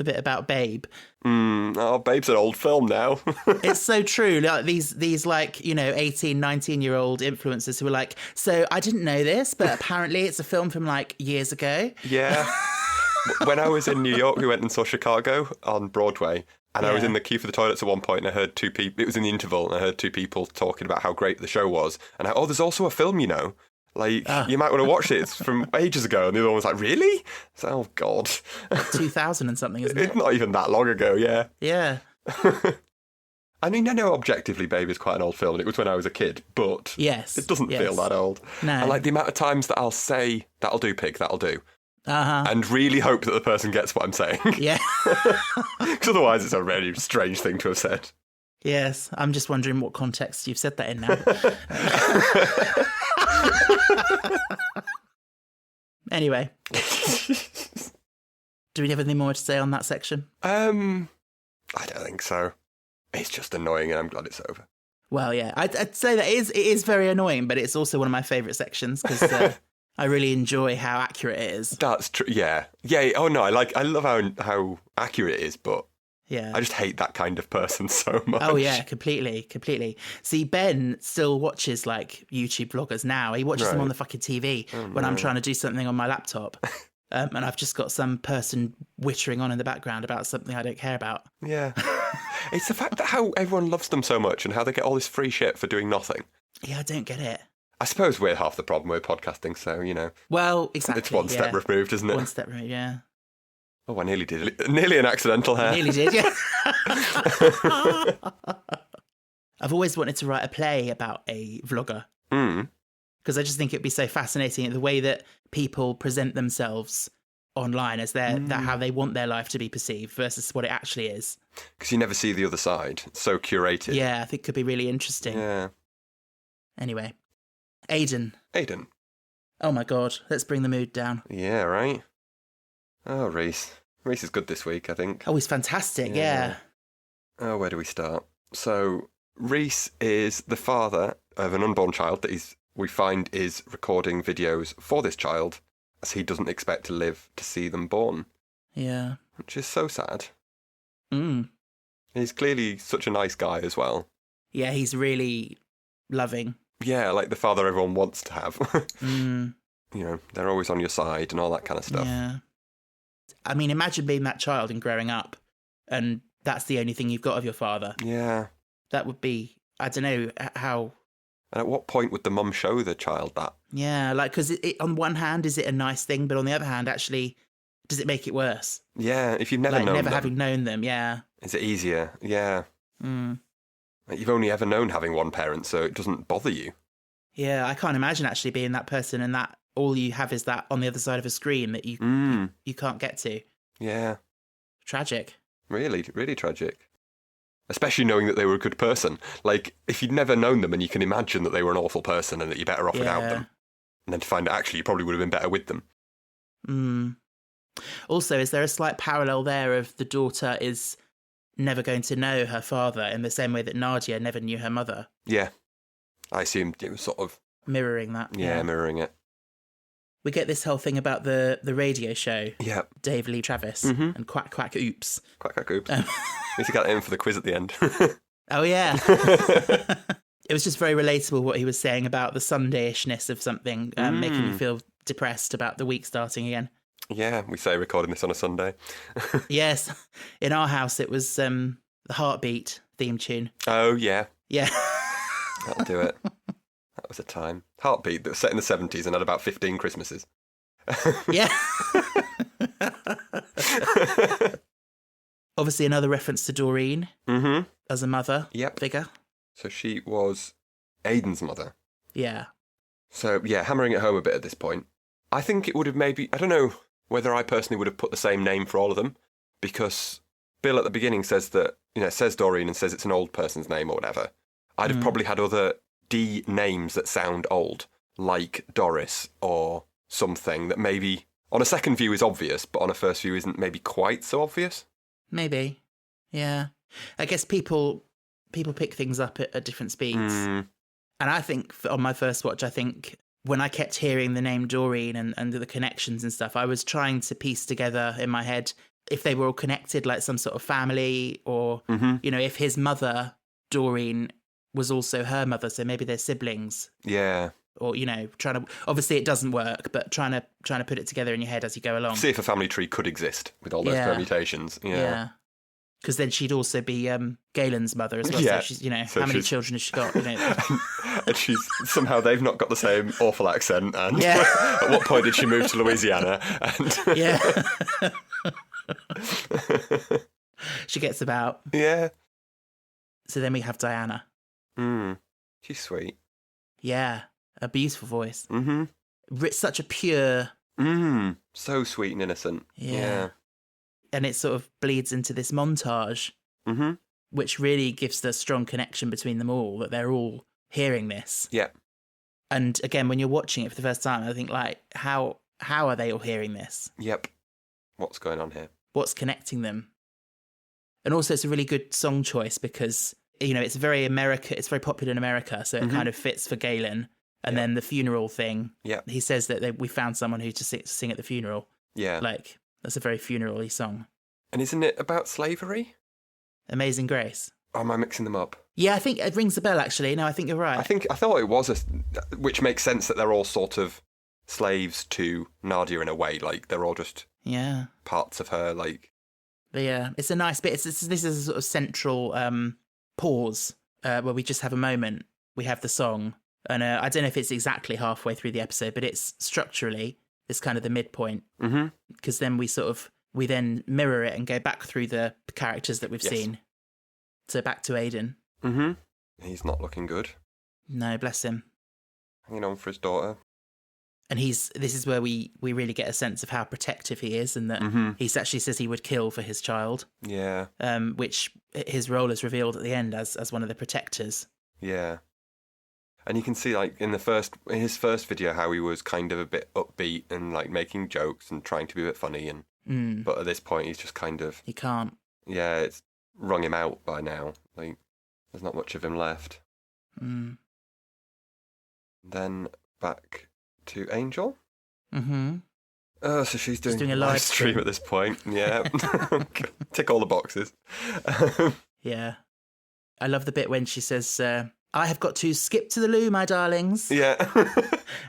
S1: bit about Babe.
S2: Oh, Babe's an old film now.
S1: It's so true. Like these like, 18, 19-year-old influencers who are like, so I didn't know this, but apparently it's a film from like years ago.
S2: Yeah. When I was in New York, we went and saw Chicago on Broadway, and I was in the queue for the toilets at one point, and I heard two people, it was in the interval, and I heard two people talking about how great the show was, and there's also a film, like, you might want to watch it, it's from ages ago, and the other one was like, really? So, oh, God.
S1: 2000 and something, isn't it?
S2: It's not even that long ago, yeah.
S1: Yeah.
S2: I mean, I know objectively Babe is quite an old film, and it was when I was a kid, but it doesn't feel that old.
S1: No.
S2: And like the amount of times that I'll say, that'll do, pig, that'll do.
S1: Uh-huh.
S2: And really hope that the person gets what I'm saying.
S1: Yeah.
S2: Because otherwise it's a really strange thing to have said.
S1: Yes, I'm just wondering what context you've said that in now. Anyway. Do we have anything more to say on that section?
S2: I don't think so. It's just annoying and I'm glad it's over.
S1: Well, yeah, I'd say that it is very annoying, but it's also one of my favourite sections because I really enjoy how accurate it is.
S2: That's true. Yeah. Yeah. Oh no, I love how accurate it is, but
S1: yeah,
S2: I just hate that kind of person so much.
S1: Oh yeah, completely. See, Ben still watches like YouTube vloggers now. He watches them on the fucking TV when I'm trying to do something on my laptop. And I've just got some person wittering on in the background about something I don't care about. Yeah.
S2: It's the fact that how everyone loves them so much and how they get all this free shit for doing nothing.
S1: Yeah, I don't get it.
S2: I suppose we're half the problem with podcasting, so,
S1: Well, exactly.
S2: It's one step removed, isn't it?
S1: One step removed, yeah.
S2: Oh, I nearly did. Nearly an accidental hair.
S1: Nearly did, yeah. I've always wanted to write a play about a vlogger. Because I just think it'd be so fascinating the way that people present themselves online as that how they want their life to be perceived versus what it actually is.
S2: Because you never see the other side. It's so curated.
S1: Yeah, I think it could be really interesting.
S2: Yeah.
S1: Anyway. Aiden.
S2: Oh
S1: my God, let's bring the mood down.
S2: Yeah, right? Oh, Reese. Reese is good this week, I think.
S1: Oh, he's fantastic, yeah.
S2: Oh, where do we start? So, Reese is the father of an unborn child that we find is recording videos for this child as he doesn't expect to live to see them born.
S1: Yeah.
S2: Which is so sad. He's clearly such a nice guy as well.
S1: Yeah, he's really loving.
S2: Yeah, like the father everyone wants to have. They're always on your side and all that kind of stuff.
S1: Yeah. I mean, imagine being that child and growing up, and that's the only thing you've got of your father.
S2: Yeah.
S1: That would be, I don't know how.
S2: And at what point would the mum show the child that?
S1: Yeah, like, because on one hand, is it a nice thing? But on the other hand, actually, does it make it worse?
S2: Yeah, if you've never
S1: like,
S2: known
S1: never
S2: them.
S1: having known them, yeah.
S2: Is it easier? Yeah.
S1: Mm.
S2: Like, you've only ever known having one parent, so it doesn't bother you.
S1: Yeah, I can't imagine actually being that person and that all you have is that on the other side of a screen that you can't get to.
S2: Yeah.
S1: Tragic.
S2: Really, really tragic. Especially knowing that they were a good person. Like, if you'd never known them and you can imagine that they were an awful person and that you're better off without them, and then to find out actually you probably would have been better with them.
S1: Mm. Also, is there a slight parallel there of the daughter is never going to know her father in the same way that Nadia never knew her mother?
S2: Yeah. I assumed it was sort of...
S1: Mirroring that.
S2: Yeah, mirroring it.
S1: We get this whole thing about the radio show.
S2: Yeah.
S1: Dave Lee Travis and Quack Quack Oops.
S2: Quack Quack Oops. Need to get that in for the quiz at the end.
S1: Oh, yeah. It was just very relatable what he was saying about the Sunday-ishness of something, making you feel depressed about the week starting again.
S2: Yeah, we say recording this on a Sunday.
S1: Yes. In our house, it was the Heartbeat theme tune.
S2: Oh, yeah.
S1: Yeah.
S2: That'll do it. That was a time. Heartbeat that was set in the 70s and had about 15 Christmases.
S1: Yeah. Obviously, another reference to Doreen as a mother figure.
S2: So she was Aidan's mother.
S1: Yeah.
S2: So, yeah, hammering it home a bit at this point. I think it would have maybe... I don't know whether I personally would have put the same name for all of them, because Bill at the beginning says that, says Doreen and says it's an old person's name or whatever. I'd have probably had other D names that sound old, like Doris or something that maybe on a second view is obvious, but on a first view isn't maybe quite so obvious.
S1: Maybe. Yeah. I guess people pick things up at different speeds. And I think on my first watch, I think when I kept hearing the name Doreen and the connections and stuff, I was trying to piece together in my head if they were all connected, like some sort of family or, if his mother, Doreen, was also her mother, so maybe they're siblings.
S2: Yeah.
S1: Or, trying to... Obviously, it doesn't work, but trying to put it together in your head as you go along.
S2: See if a family tree could exist with all those permutations. Yeah.
S1: Because then she'd also be Galen's mother as well. Yeah. So she's, how many children has she got?
S2: And she's somehow they've not got the same awful accent. And at what point did she move to Louisiana? And
S1: yeah. She gets about.
S2: Yeah.
S1: So then we have Diana.
S2: She's sweet.
S1: Yeah. A beautiful voice. Such a pure...
S2: So sweet and innocent. Yeah.
S1: And it sort of bleeds into this montage, which really gives the strong connection between them all, that they're all hearing this.
S2: Yeah.
S1: And again, when you're watching it for the first time, I think, like, how are they all hearing this?
S2: Yep. What's going on here?
S1: What's connecting them? And also, it's a really good song choice because, it's very popular in America, so it kind of fits for Galen. And then the funeral thing, he says that we found someone who to sing at the funeral. Yeah. Like, that's a very funeral-y song.
S2: And isn't it about slavery?
S1: Amazing Grace.
S2: Or am I mixing them up?
S1: Yeah, I think it rings a bell, actually. No, I think you're right.
S2: I thought it was, which makes sense that they're all sort of slaves to Nadia in a way. Like, they're all just parts of her, like...
S1: Yeah, it's a nice bit. This is a sort of central pause where we just have a moment. We have the song. And I don't know if it's exactly halfway through the episode, but it's structurally, it's kind of the midpoint. Because then we then mirror it and go back through the characters that we've seen. So back to Aidan.
S2: He's not looking good.
S1: No, bless him.
S2: Hanging on for his daughter.
S1: And this is where we really get a sense of how protective he is, and that he actually says he would kill for his child.
S2: Yeah.
S1: Which his role is revealed at the end as one of the protectors.
S2: Yeah. And you can see, like, in his first video, how he was kind of a bit upbeat and, like, making jokes and trying to be a bit funny. But at this point, he's just kind of...
S1: He can't.
S2: Yeah, it's wrung him out by now. Like, there's not much of him left. Then back to Angel. Oh, so she's doing a live stream at this point. Yeah. Tick all the boxes.
S1: Yeah. I love the bit when she says... I have got to skip to the loo, my darlings.
S2: Yeah.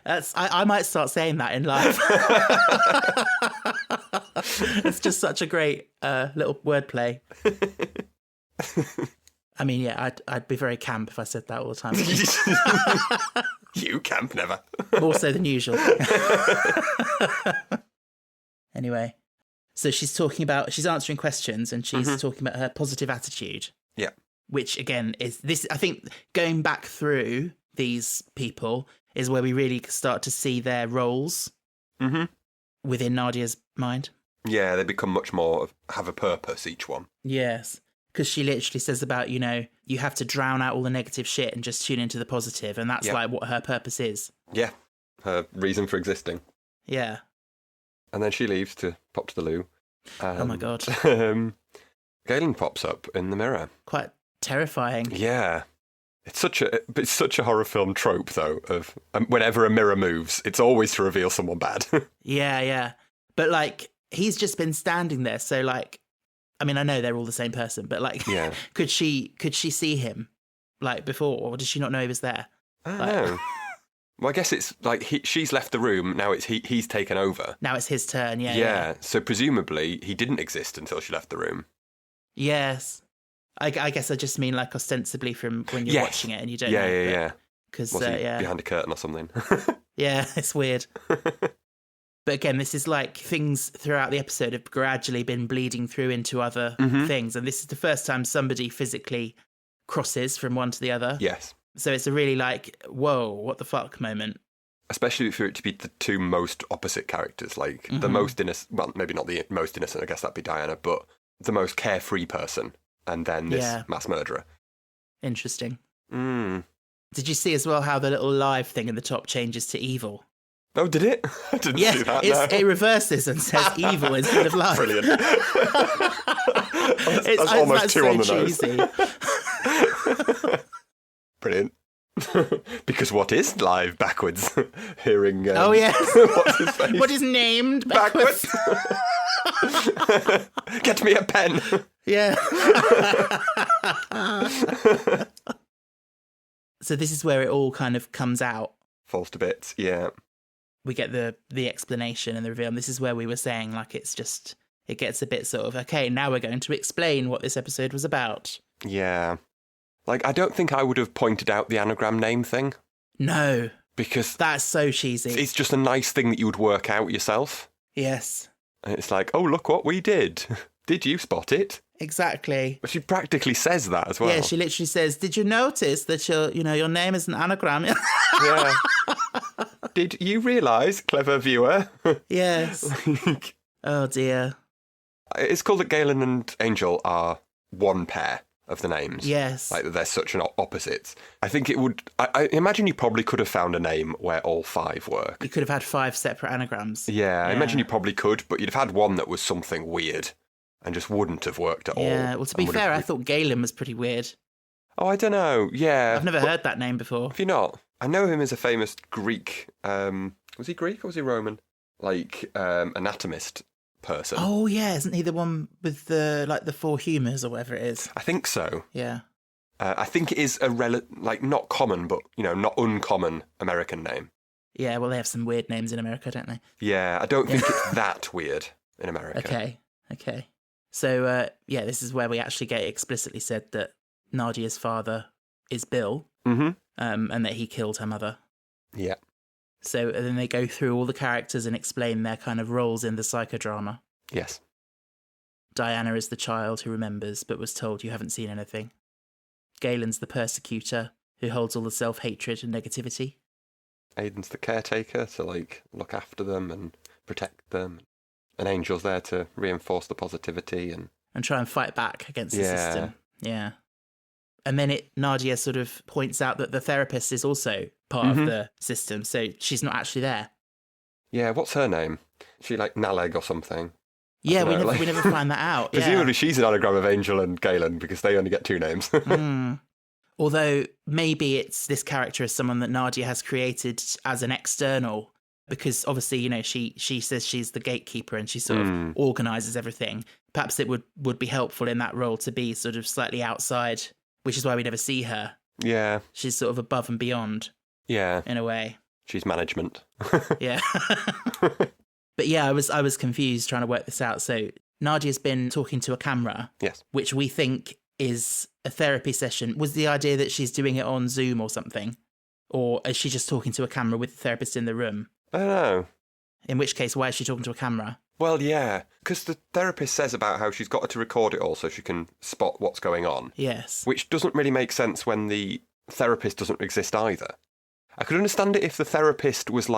S1: I might start saying that in life. It's just such a great little wordplay. I mean, yeah, I'd be very camp if I said that all the time.
S2: You camp never.
S1: More so than usual. Anyway, so she's answering questions, and she's talking about her positive attitude.
S2: Yeah.
S1: Which, again, is this, I think, going back through these people is where we really start to see their roles within Nadia's mind.
S2: Yeah, they become much more have a purpose, each one.
S1: Yes. Because she literally says about, you have to drown out all the negative shit and just tune into the positive. And that's like what her purpose is.
S2: Yeah. Her reason for existing.
S1: Yeah.
S2: And then she leaves to pop to the loo.
S1: Oh my God.
S2: Galen pops up in the mirror.
S1: Quite terrifying.
S2: Yeah. It's such a horror film trope, though, of whenever a mirror moves, it's always to reveal someone bad.
S1: Yeah. But, like, he's just been standing there. So, like, I mean, I know they're all the same person, but, like, could she see him, like, before? Or did she not know he was there?
S2: I don't know. Well, I guess it's like she's left the room, now it's he's taken over.
S1: Now it's his turn, yeah.
S2: Yeah, so presumably he didn't exist until she left the room.
S1: Yes. I guess I just mean, like, ostensibly from when you're watching it and you don't know.
S2: Yeah.
S1: Because,
S2: behind a curtain or something.
S1: Yeah, it's weird. But again, this is like things throughout the episode have gradually been bleeding through into other things. And this is the first time somebody physically crosses from one to the other.
S2: Yes.
S1: So it's a really like, whoa, what the fuck moment.
S2: Especially for it to be the two most opposite characters, like the most innocent, well, maybe not the most innocent, I guess that'd be Diana, but the most carefree person, and then this mass murderer.
S1: Interesting.
S2: Mm.
S1: Did you see as well how the little live thing in the top changes to evil?
S2: Oh, did it? I didn't see that.
S1: It reverses and says evil instead of live.
S2: Brilliant. That's almost two on the nose. Brilliant. Because what is live backwards? Hearing.
S1: Oh, yes.
S2: What's his face?
S1: What is named backwards?
S2: Get me a pen.
S1: Yeah. So this is where it all kind of comes out.
S2: Falls to bits, yeah.
S1: We get the explanation and the reveal. And this is where we were saying, like, it gets a bit sort of, okay, now we're going to explain what this episode was about.
S2: Yeah. Like, I don't think I would have pointed out the anagram name thing.
S1: No.
S2: Because
S1: that's so cheesy.
S2: It's just a nice thing that you would work out yourself.
S1: Yes.
S2: And it's like, oh, look what we did. Did you spot it?
S1: Exactly.
S2: But she practically says that as well.
S1: Yeah, she literally says, did you notice that your name is an anagram?
S2: Yeah. Did you realise, clever viewer?
S1: Yes. Oh, dear.
S2: It's cool that Galen and Angel are one pair of the names.
S1: Yes.
S2: Like, they're such an opposites. I think it would... I imagine you probably could have found a name where all five work.
S1: You could have had 5 separate anagrams.
S2: Yeah, I imagine you probably could, but you'd have had one that was something weird and just wouldn't have worked at all.
S1: Yeah, well, to be fair, I thought Galen was pretty weird.
S2: Oh, I don't know. Yeah.
S1: I've never heard that name before.
S2: Have you not? I know him as a famous Greek... was he Greek or was he Roman? Like, anatomist person.
S1: Oh, yeah. Isn't he the one with the 4 humours or whatever it is?
S2: I think so.
S1: Yeah.
S2: I think it is a not common, but, not uncommon American name.
S1: Yeah, well, they have some weird names in America, don't they?
S2: Yeah, I don't think it's that weird in America.
S1: Okay. So, this is where we actually get explicitly said that Nadia's father is Bill, and that he killed her mother.
S2: Yeah.
S1: So then they go through all the characters and explain their kind of roles in the psychodrama.
S2: Yes.
S1: Diana is the child who remembers but was told you haven't seen anything. Galen's the persecutor who holds all the self-hatred and negativity.
S2: Aiden's the caretaker to, look after them and protect them. And Angel's there to reinforce the positivity and
S1: try and fight back against the system. Yeah. And then Nadia sort of points out that the therapist is also part of the system, so she's not actually there.
S2: Yeah, what's her name? Is she like Naleg or something?
S1: Yeah, we never find that out.
S2: Presumably she's an anagram of Angel and Galen because they only get 2 names.
S1: Although maybe it's this character is someone that Nadia has created as an external, because obviously, she says she's the gatekeeper and she sort of organises everything. Perhaps it would be helpful in that role to be sort of slightly outside, which is why we never see her.
S2: Yeah.
S1: She's sort of above and beyond.
S2: Yeah.
S1: In a way.
S2: She's management.
S1: Yeah. But yeah, I was confused trying to work this out. So Nadia's been talking to a camera,
S2: Yes.
S1: which we think is a therapy session. Was the idea that she's doing it on Zoom or something? Or is she just talking to a camera with the therapist in the room?
S2: I don't know.
S1: In which case, why is she talking to a camera?
S2: Well, yeah, because the therapist says about how she's got to record it all so she can spot what's going on.
S1: Yes.
S2: Which doesn't really make sense when the therapist doesn't exist either. I could understand it if the therapist was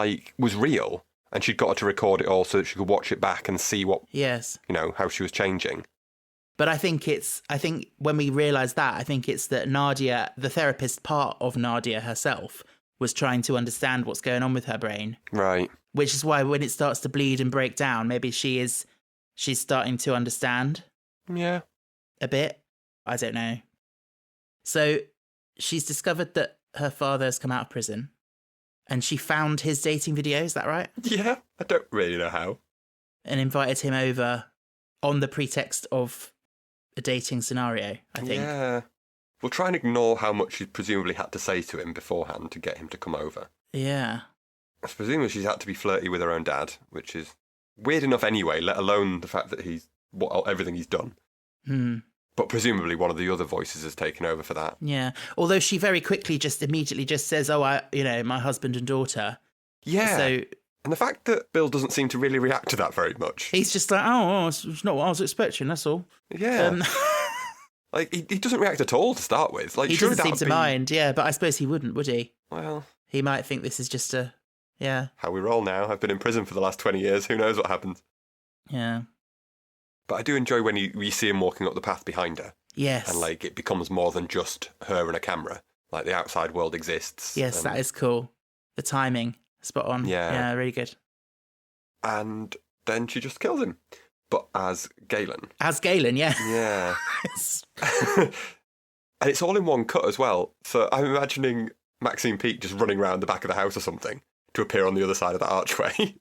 S2: real and she'd got her to record it all so that she could watch it back and see what,
S1: Yes.
S2: how she was changing.
S1: But I think when we realise that, I think it's that Nadia, the therapist part of Nadia herself, was trying to understand what's going on with her brain.
S2: Right.
S1: Which is why when it starts to bleed and break down, maybe she's starting to understand
S2: Yeah.
S1: a bit. I don't know. So she's discovered that her father's come out of prison and she found his dating video, is that right?
S2: Yeah, I don't really know how.
S1: And invited him over on the pretext of a dating scenario, I think.
S2: Yeah. We'll try and ignore how much she presumably had to say to him beforehand to get him to come over.
S1: Yeah.
S2: Presumably she's had to be flirty with her own dad, which is weird enough anyway, let alone the fact that everything he's done.
S1: Hmm.
S2: But presumably one of the other voices has taken over for that.
S1: Yeah. Although she very quickly immediately says, oh, my husband and daughter.
S2: Yeah.
S1: So
S2: and the fact that Bill doesn't seem to really react to that very much.
S1: he's just like, oh, it's not what I was expecting, that's all.
S2: Yeah. He doesn't react at all to start with.
S1: He doesn't seem to mind, yeah, but I suppose he wouldn't, would he?
S2: Well,
S1: he might think this is just
S2: how we roll now. I've been in prison for the last 20 years. Who knows what happens?
S1: Yeah.
S2: But I do enjoy when you see him walking up the path behind her.
S1: Yes.
S2: And it becomes more than just her and a camera. Like the outside world exists.
S1: Yes, that is cool. The timing, spot on.
S2: Yeah.
S1: Yeah, really good.
S2: And then she just kills him. But as Galen.
S1: As Galen, yeah.
S2: Yeah. And it's all in one cut as well. So I'm imagining Maxine Peake just running around the back of the house or something to appear on the other side of that archway.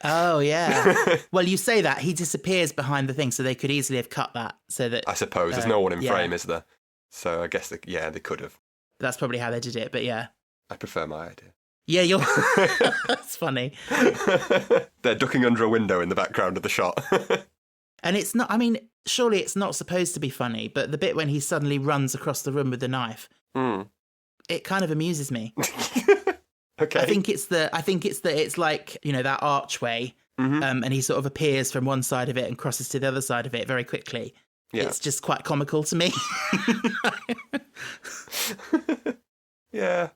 S1: Oh, yeah. Well, you say that. He disappears behind the thing, so they could easily have cut that. So that
S2: I suppose. There's no one in frame, is there? So I guess, they could have.
S1: That's probably how they did it, but yeah.
S2: I prefer my idea.
S1: Yeah, that's funny.
S2: They're ducking under a window in the background of the shot.
S1: And it's not, surely it's not supposed to be funny, but the bit when he suddenly runs across the room with the knife, it kind of amuses me.
S2: Okay.
S1: I think it's that it's like, that archway, and he sort of appears from one side of it and crosses to the other side of it very quickly. Yeah. It's just quite comical to me.
S2: Yeah.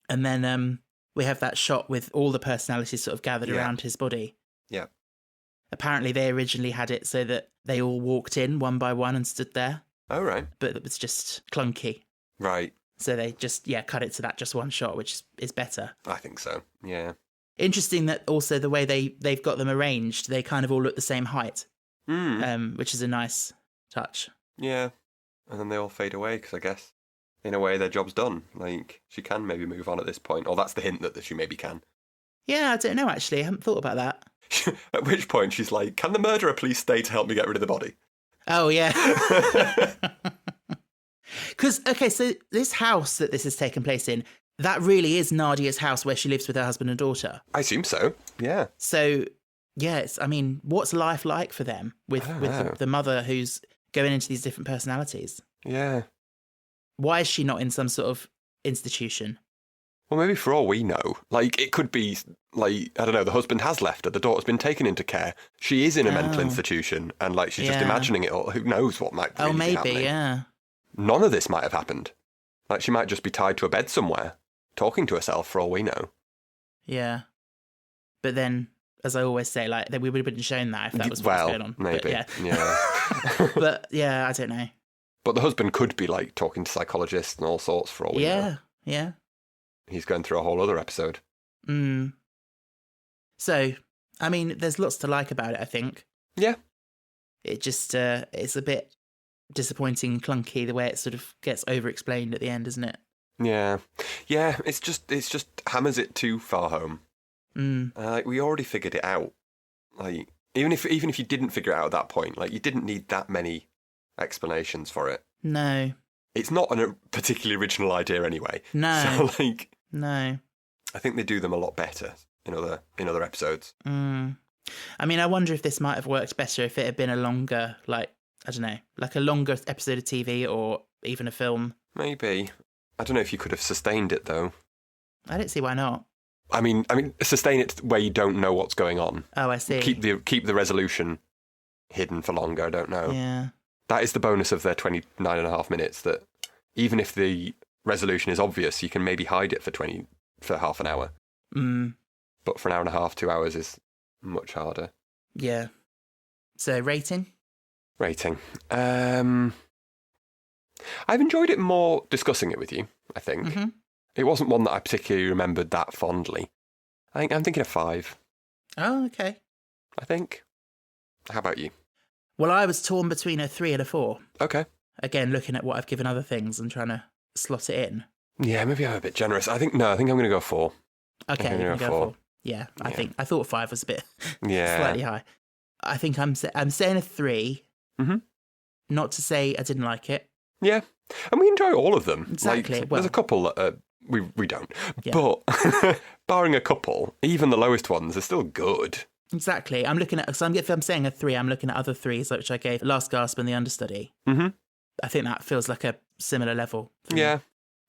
S1: And then we have that shot with all the personalities sort of gathered around his body.
S2: Yeah.
S1: Apparently they originally had it so that they all walked in one by one and stood there.
S2: Oh, right.
S1: But it was just clunky.
S2: Right.
S1: So they just, cut it to that just one shot, which is better.
S2: I think so, yeah.
S1: Interesting that also the way they've got them arranged, they kind of all look the same height, which is a nice touch.
S2: Yeah. And then they all fade away because I guess, in a way, their job's done. She can maybe move on at this point. Or that's the hint that she maybe can.
S1: Yeah, I don't know, actually. I haven't thought about that.
S2: At which point she's like, can the murderer please stay to help me get rid of the body?
S1: Oh, yeah. Because, okay, so this house that this has taken place in, that really is Nadia's house where she lives with her husband and daughter.
S2: I assume so, yeah.
S1: So, yeah, what's life like for them with the mother who's going into these different personalities?
S2: Yeah.
S1: Why is she not in some sort of institution?
S2: Well, maybe for all we know. It could be, I don't know, the husband has left her, the daughter's been taken into care. She is in a mental institution, and, she's just imagining it all. Who knows what might really be happening.
S1: Yeah.
S2: None of this might have happened. She might just be tied to a bed somewhere, talking to herself for all we know.
S1: Yeah. But then, as I always say, we would have been shown that if that was what was going on.
S2: Maybe.
S1: But,
S2: yeah.
S1: But, yeah, I don't know.
S2: But the husband could be, talking to psychologists and all sorts for all we know.
S1: Yeah.
S2: He's going through a whole other episode.
S1: So, there's lots to like about it, I think.
S2: Yeah.
S1: It just, it's a bit disappointing and clunky the way it sort of gets over-explained at the end, isn't it?
S2: Yeah. Yeah, it's just hammers it too far home. We already figured it out. Even if you didn't figure it out at that point, you didn't need that many explanations for it.
S1: No.
S2: It's not a particularly original idea anyway.
S1: No.
S2: So,
S1: no.
S2: I think they do them a lot better. in other episodes.
S1: I mean, I wonder if this might have worked better if it had been a longer, like, I don't know, like a longer episode of TV or even a film.
S2: Maybe. I don't know if you could have sustained it, though.
S1: I don't see why not.
S2: I mean, sustain it where you don't know what's going on.
S1: Oh, I see.
S2: Keep the resolution hidden for longer, I don't know.
S1: Yeah.
S2: That is the bonus of their 29.5 minutes, that even if the resolution is obvious, you can maybe hide it for half an hour. But for an hour and a half, 2 hours is much harder.
S1: Yeah. So, rating?
S2: I've enjoyed it more discussing it with you, I think.
S1: Mm-hmm.
S2: It wasn't one that I particularly remembered that fondly. I'm thinking of 5.
S1: Oh, okay.
S2: I think. How about you?
S1: Well, I was torn between a 3 and a 4.
S2: Okay.
S1: Again, looking at what I've given other things and trying to slot it in.
S2: Yeah, maybe I'm a bit generous. I think I'm going to go 4.
S1: Okay, you're going to go 4. Yeah, I thought 5 was a bit slightly high. I think I'm saying a 3.
S2: Mm-hmm.
S1: Not to say I didn't like it.
S2: Yeah, and we enjoy all of them.
S1: Exactly.
S2: Like, there's a couple that we don't. Yeah. But barring a couple, even the lowest ones are still good.
S1: Exactly. I'm looking at, so I'm saying a 3. I'm looking at other 3s, which I gave Last Gasp and The Understudy.
S2: Mm-hmm.
S1: I think that feels like a similar level.
S2: Yeah.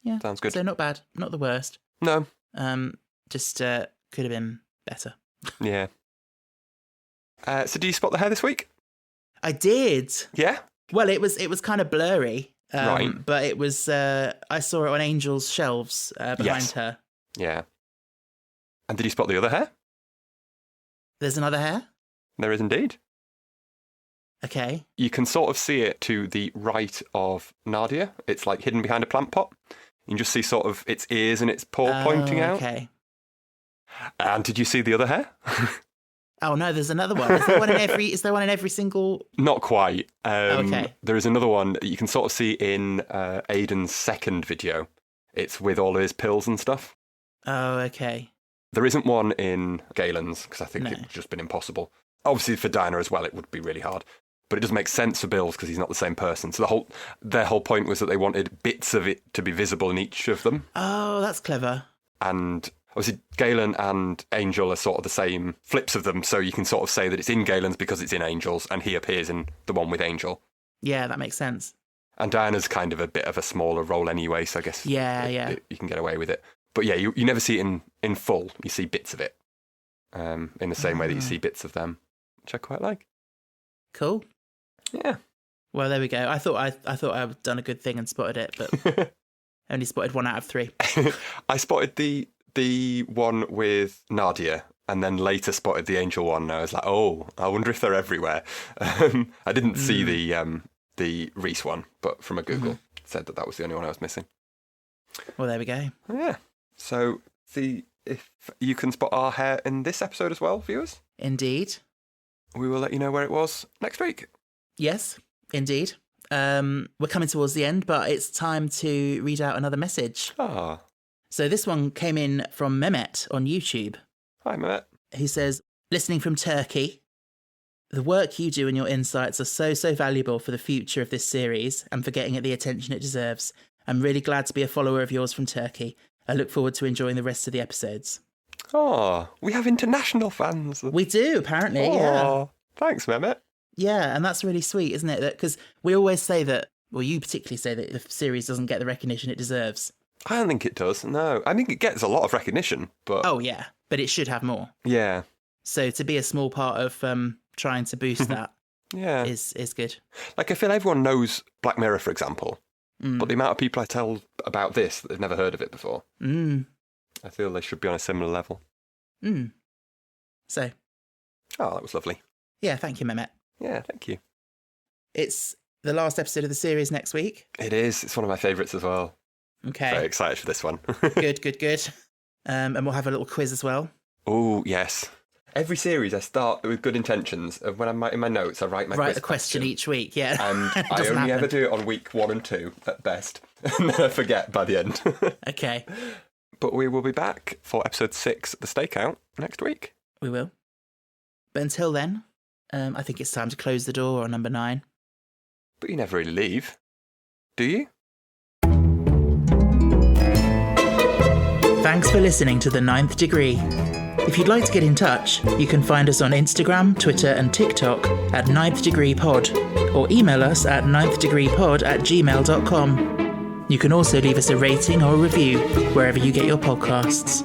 S1: Yeah.
S2: Sounds good.
S1: So not bad. Not the worst.
S2: No.
S1: Just could have been better.
S2: Yeah. So do you spot the hair this week?
S1: I did.
S2: Yeah?
S1: Well, it was kind of blurry.
S2: Right.
S1: But it was, I saw it on Angel's shelves behind her.
S2: Yeah. And did you spot the other hair?
S1: There's another hair?
S2: There is indeed.
S1: Okay.
S2: You can sort of see it to the right of Nadia. It's like hidden behind a plant pot. You can just see sort of its ears and its paw pointing out.
S1: Okay.
S2: And did you see the other hair?
S1: Oh no, there's another one. Is there one in every single?
S2: Not quite.
S1: Okay.
S2: There is another one that you can sort of see in Aiden's second video. It's with all of his pills and stuff.
S1: Oh, okay.
S2: There isn't one in Galen's, because I think it would just been impossible. Obviously for Dinah as well, it would be really hard. But it doesn't make sense for Bill's because he's not the same person. So their whole point was that they wanted bits of it to be visible in each of them.
S1: Oh, that's clever.
S2: And obviously Galen and Angel are sort of the same flips of them, so you can sort of say that it's in Galen's because it's in Angel's, and he appears in the one with Angel.
S1: Yeah, that makes sense.
S2: And Diana's kind of a bit of a smaller role anyway, so I guess you can get away with it. But yeah, you never see it in full. You see bits of it in the same way that you see bits of them, which I quite like.
S1: Cool.
S2: Yeah.
S1: Well, there we go. I thought I'd done a good thing and spotted it, but only spotted 1 out of 3.
S2: I spotted the one with Nadia, and then later spotted the Angel one. And I was like, oh, I wonder if they're everywhere. I didn't see the Reese one, but from a Google said that was the only one I was missing.
S1: Well, there we go.
S2: Yeah. So see if you can spot our hair in this episode as well, viewers.
S1: Indeed.
S2: We will let you know where it was next week.
S1: Yes, indeed. We're coming towards the end, but it's time to read out another message.
S2: Ah.
S1: So this one came in from Mehmet on YouTube.
S2: Hi, Mehmet.
S1: He says, listening from Turkey, the work you do and your insights are so valuable for the future of this series and for getting it the attention it deserves. I'm really glad to be a follower of yours from Turkey. I look forward to enjoying the rest of the episodes.
S2: Oh, we have international fans.
S1: We do, apparently, yeah.
S2: Thanks, Mehmet.
S1: Yeah, and that's really sweet, isn't it? Because we always say that, well, you particularly say that the series doesn't get the recognition it deserves.
S2: I don't think it does, no. I think it gets a lot of recognition, but...
S1: Oh, yeah, but it should have more.
S2: Yeah.
S1: So to be a small part of trying to boost that is good.
S2: Like, I feel everyone knows Black Mirror, for example, but the amount of people I tell about this that they've never heard of it before, I feel they should be on a similar level.
S1: So.
S2: Oh, that was lovely.
S1: Yeah, thank you, Mehmet.
S2: Yeah, thank you.
S1: It's the last episode of the series next week.
S2: It is. It's one of my favourites as well.
S1: Okay.
S2: Very excited for this one.
S1: Good. And we'll have a little quiz as well.
S2: Oh, yes. Every series I start with good intentions. When I'm in my notes, I write
S1: a question each week, yeah.
S2: And I only ever do it on week 1 and 2 at best. And then I forget by the end.
S1: Okay.
S2: But we will be back for episode 6, The Stakeout, next week.
S1: We will. But until then, I think it's time to close the door on number 9.
S2: But you never really leave, do you?
S1: Thanks for listening to The Ninth Degree. If you'd like to get in touch, you can find us on Instagram, Twitter and TikTok at Ninth Degree Pod, or email us at ninthdegreepod@gmail.com. You can also leave us a rating or a review wherever you get your podcasts.